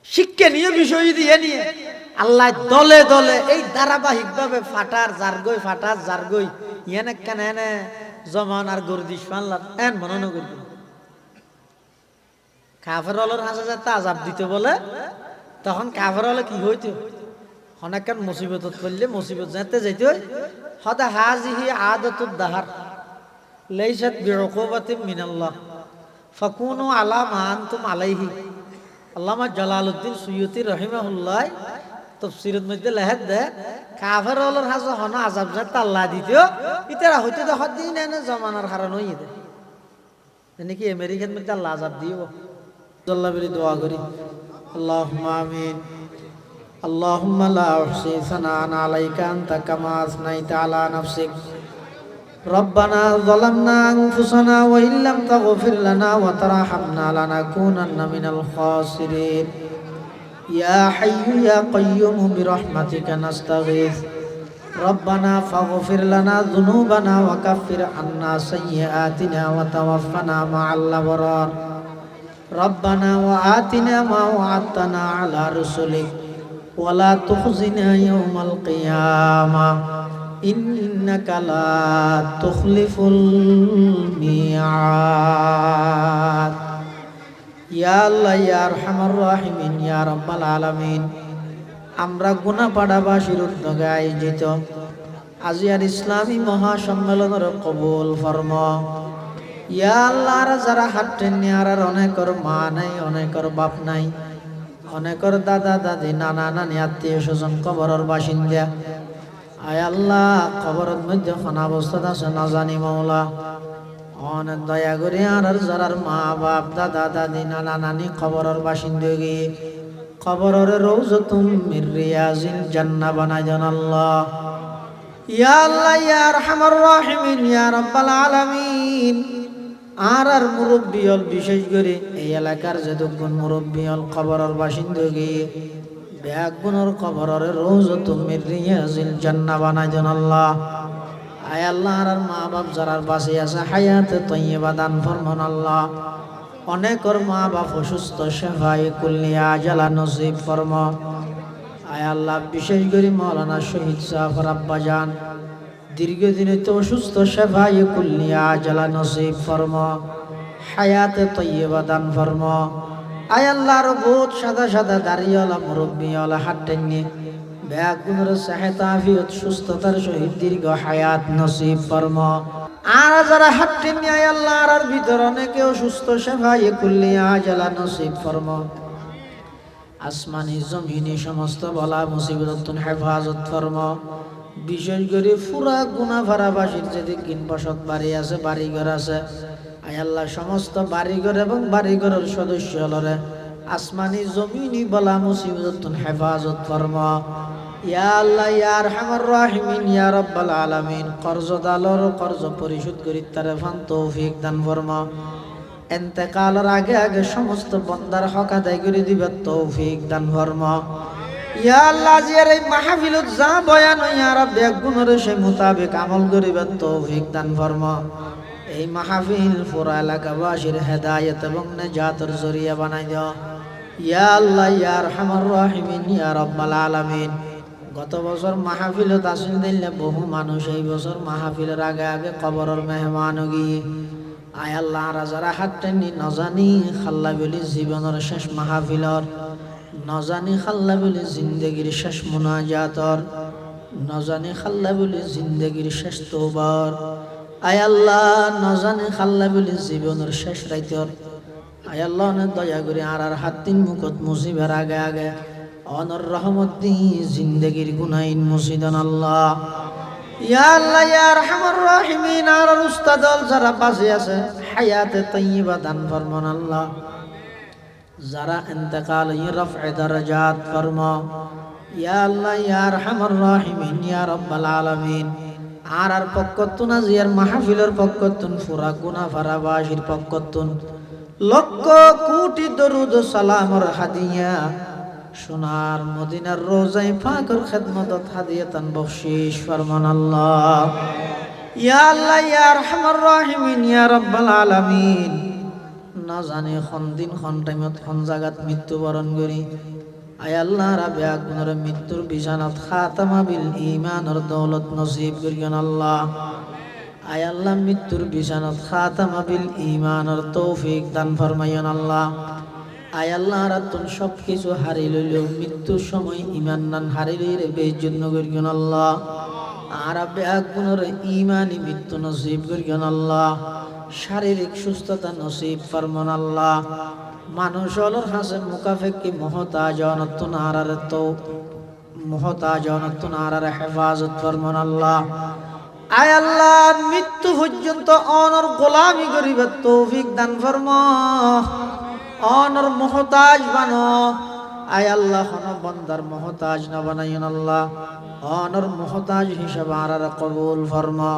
শিক্ষণীয় বিষয় দিয়ে নিয়ে আল্লাহ দলে দলে এই ধারাবাহিক ভাবে ফাটার জারগই ইয়ানে কেন এনে জমানার গর্দিশ পানলাম এন মনে না করবি কাফের হলের হাসে যাতে আজাব দিতে বলে তখন কাফের হলে কি হইতো অনেকক্ষণ মুসিবত করলে মুসিবত যাতে যাইতে হয় হদা হাজিহি আদতুদ দাহার লাইসাত বিউকুবাতিন মিনাল্লাহ ফাকুনু আলা মা আনতুম আলাইহি আল্লামা জালালউদ্দিন সুয়ুতি রাহিমাহুল্লাহ তাফসীরের মধ্যে লেখেন দে কাফের হলর হাজা হনা আযাব যাতে আল্লাহ দিতেও ইতারা হইতে তো হদিন এনে জমানার কারণ হই দে নাকি আমেরিকার মধ্যে আল্লাহ আযাব দিও আল্লাহ বলি দোয়া করি আল্লাহুম্মা আমিন আল্লাহুম্মা লা উহসি সানাআন আলাইকা আনতা কামা আসনাইতা আলা নাফসিক ربنا ظلمنا أنفسنا وإن لم تغفر لنا وترحمنا لنكونن من الخاسرين يا حي يا قيوم برحمتك نستغيث ربنا فاغفر لنا ذنوبنا وكفر عنا سيئاتنا وتوفنا مع الأبرار ربنا وآتنا ما وعدتنا على رسلك ولا تخزنا يوم القيامة إنك لا تخلف الميعاد يا الله يا أرحم الراحمين يا رب العالمين আমরা গুনাহপাড়াবাসীর উদ্যোগে আয়োজিত আজিয়ার ইসলামী মহাসম্মেলনের কবুল ফরমা ইয়া আল্লাহ যারা হাত টেনে আর অনেকের মা নাই অনেকের বাপ নাই অনেকের দাদা দাদি নানা নানি আত্মীয় স্বজন কবরের বাসিন্দা আয় আল্লাহ কবরের মধ্যে কোন অবস্থা আছে না জানি মাওলা অনেক দয়া করে আর যারার মা বাপ দাদা দাদি নানা নানি কবরের বাসিন্দা গিয়ে কবরের রওজাতুম মির রিয়াজিল জান্নাহ বানাই দেন আল্লাহ ইয়া আল্লাহ ইয়া আরহামার রাহিমিন ইয়া রাব্বাল আলামিন আর মুরব্বী হল বিশেষ করে এই এলাকার যতক্ষণ মুরব্বী হল কবরের বাসিন্দা গিয়ে বেগুনের কবরের রওজাতুম মির রিয়াজিল জান্নাহ বানাই দেন আল্লাহ। আয় আল্লাহ আর মা বাপ যারা বাঁচে আছে হায়াতে তৈয়বা দান ফরমান আল্লাহ। অনেকর মা বাপ অসুস্থ, শেফায়ে কুল্লিয়া জালা নসিব ফরমা। আয় আল্লাহ বিশেষ করে মাওলানা শহীদ জাফর আব্বাজান দীর্ঘদিনে তো অসুস্থ, শেফায়ে কুল্লিয়া জালা নসিব ফরমা, হায়াতে তৈয়বা দান ফরমা। আয় আল্লাহর বহুত সাদা সাদা দাড়িওয়ালা মুরব্বিওয়ালা হাত টেনে বেগুনের সেহত আফিয়ত সুস্থতার সহিত দীর্ঘ হায়াত নসিব ফরমা। আর যারা হাত টেনে আয় আল্লাহ আর ভিতর অনেকে অসুস্থ, শেফায়ে কুল্লিয়া জালা নসিব ফরমা। আসমানি জমিনি সমস্ত বলা মুসিবত হেফাজত ফরমা। বিশেষ করে পুরা গুনাফারাবাসীর যদি কিন বসত বাড়ি আছে, বাড়িঘর আছে, আয় আল্লাহ সমস্ত বাড়িঘর এবং বাড়িঘরের সদস্য হলরে আসমানি জমিনি বলা মুসিবত হেফাজত ফরমা। ইয়া আল্লাহ ইয়া আরহামার রাহিমিন ইয়া রাব্বাল আলামিন। কর্জদালর কর্জ পরিশোধ করি তারে ফান তৌফিক দান ফরমা। এন্তেকালের আগে আগে সমস্ত বন্দার হক আদায় করে দিবে তৌফিক দান ফরমা। ইয়া আল্লাহ জিয়ার এই মাহফিলত যা বয়ান ইয়া রাব্বি গুণের সেই মোতাবেক আমল করিবে তৌফিক দান ফরমা। এই মাহফিল পুরা এলাকাবাসীর হেদায়েত এবং নেজাতের জরিয়া বানাই দাও ইয়া আল্লাহ ইয়া আরহামার রাহিমিন ইয়া রাব্বাল আলামিন। গত বছর মাহফিলত আসিল দিলে বহু মানুষ এই বছর মাহফিলের আগে আগে কবরের মেহমান গিয়ে আয় আল্লাহ যারা হাত টেনি নজানি খাল্লা বলি জীবনের শেষ মাহফিলর, নজানি খাল্লা বলি জিন্দগির শেষ মুনাজাতর, নজানি খাল্লা বলি জিন্দগির শেষ তওবার, আয় আল্লাহ নজানি খাল্লা বলি জীবনের শেষ রাইতর। আয় আল্লাহ অনেক দয়া করে আর হাত তিন মুখত মুসিবের আগে আগে অনর রহমত দি জিন্দগির গুনাইন মুসিদান আল্লাহ। ইয়া আল্লাহ ইয়া আরহামার রাহিমিন। আর উস্তাদল যারা বাঁচে আছে হায়াতে তৈয়বা দান ফরমান আল্লাহ। যারা ইন্তেকাল রফে দরজাত ফরমা ইয়া আল্লাহ ইয়া আরহামার রাহিমিন ইয়া রাব্বাল আলামিন। আর পক্ষতুন আজিয়ার মাহফিলের পক্ষতুন পুরা গুনাফারাবাসীর পক্ষতুন লক্ষ কোটি দরুদ সালামর হাদিয়া সোনার মদিনার রোজায় পাকের খেদমতত হাদিয়াতান বখশিশ ফরমান আল্লাহ। ইয়া আল্লাহ ইয়া আরহামার রাহিমিন ইয়া রাব্বাল আলামিন। না জানে কোন দিন কোন টাইমত কোন জায়গাত মৃত্যুবরণ করি আয় আল্লাহ রাব্বি আগুনের মৃত্যুর বিছানাত খাতামা বিল ঈমানের দৌলত নসিব করিয়েন আল্লাহ। আয় আল্লাহ মৃত্যুর বিছানাত খাতামা বিল ঈমানের তৌফিক দান ফরমাইয়েন আল্লাহ। আয় আল্লাহ রাতুন সব কিছু হারিয়ে লইলেও মৃত্যুর সময় ঈমান নান হারিয়ে রে বেইজ্জত করিয়েন আল্লাহ। আর বেগুনের ঈমানি মৃত্যু নসিব করিয়েন আল্লাহ। শারীরিক সুস্থতা নসিব ফরমান আল্লাহ। মানুষ হলোর হাসে মুকাফেকি মহতাজ অনতুন আরার তো মহতাজ অনতুন আরার হেফাজত ফরমান আল্লাহ। আয় আল্লাহ মৃত্যু পর্যন্ত অনর গোলামি করিবে তৌফিক দান ফরমা। অনর মহতাজ বানো আয় আল্লাহ কোন বন্দার মহতাজ না বানাইন আল্লাহ। অনর মহতাজ হিসাবে আরার কবুল ফরমা।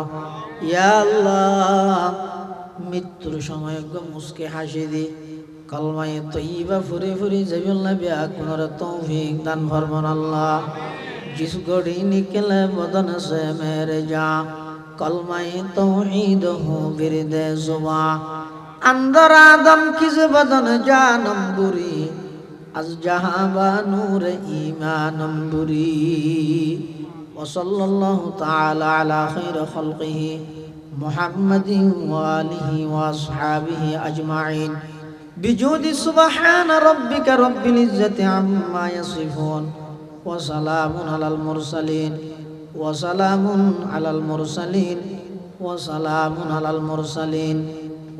ইয়া আল্লাহ মৃত্যুর সময় একদম মুস্কে হাসি দি কলমায়ে তৈয়বা ফুরে ফুরে যাবিল্লাহ বেগুনের তৌফিক দান ফরমান আল্লাহ। जिस घड़ी निकले बदन से मेरे जा कलमाए तौहीद हो बिरदे जुबा अंदर आदम किस बदन जानम बुरी अज जहां बा नूर ईमानम बुरी वसल्लल्लाहु ताला अला खैर खल्क़िही मुहम्मदिन व आलिहि व अस्हाबिहि अजमाइन बिजूदि सुब्हान रब्बिका रब्बिल इज्जति अम्मा यसिफून وسلام على المرسلين وسلام على المرسلين وسلام على المرسلين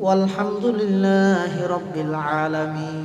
والحمد لله رب العالمين.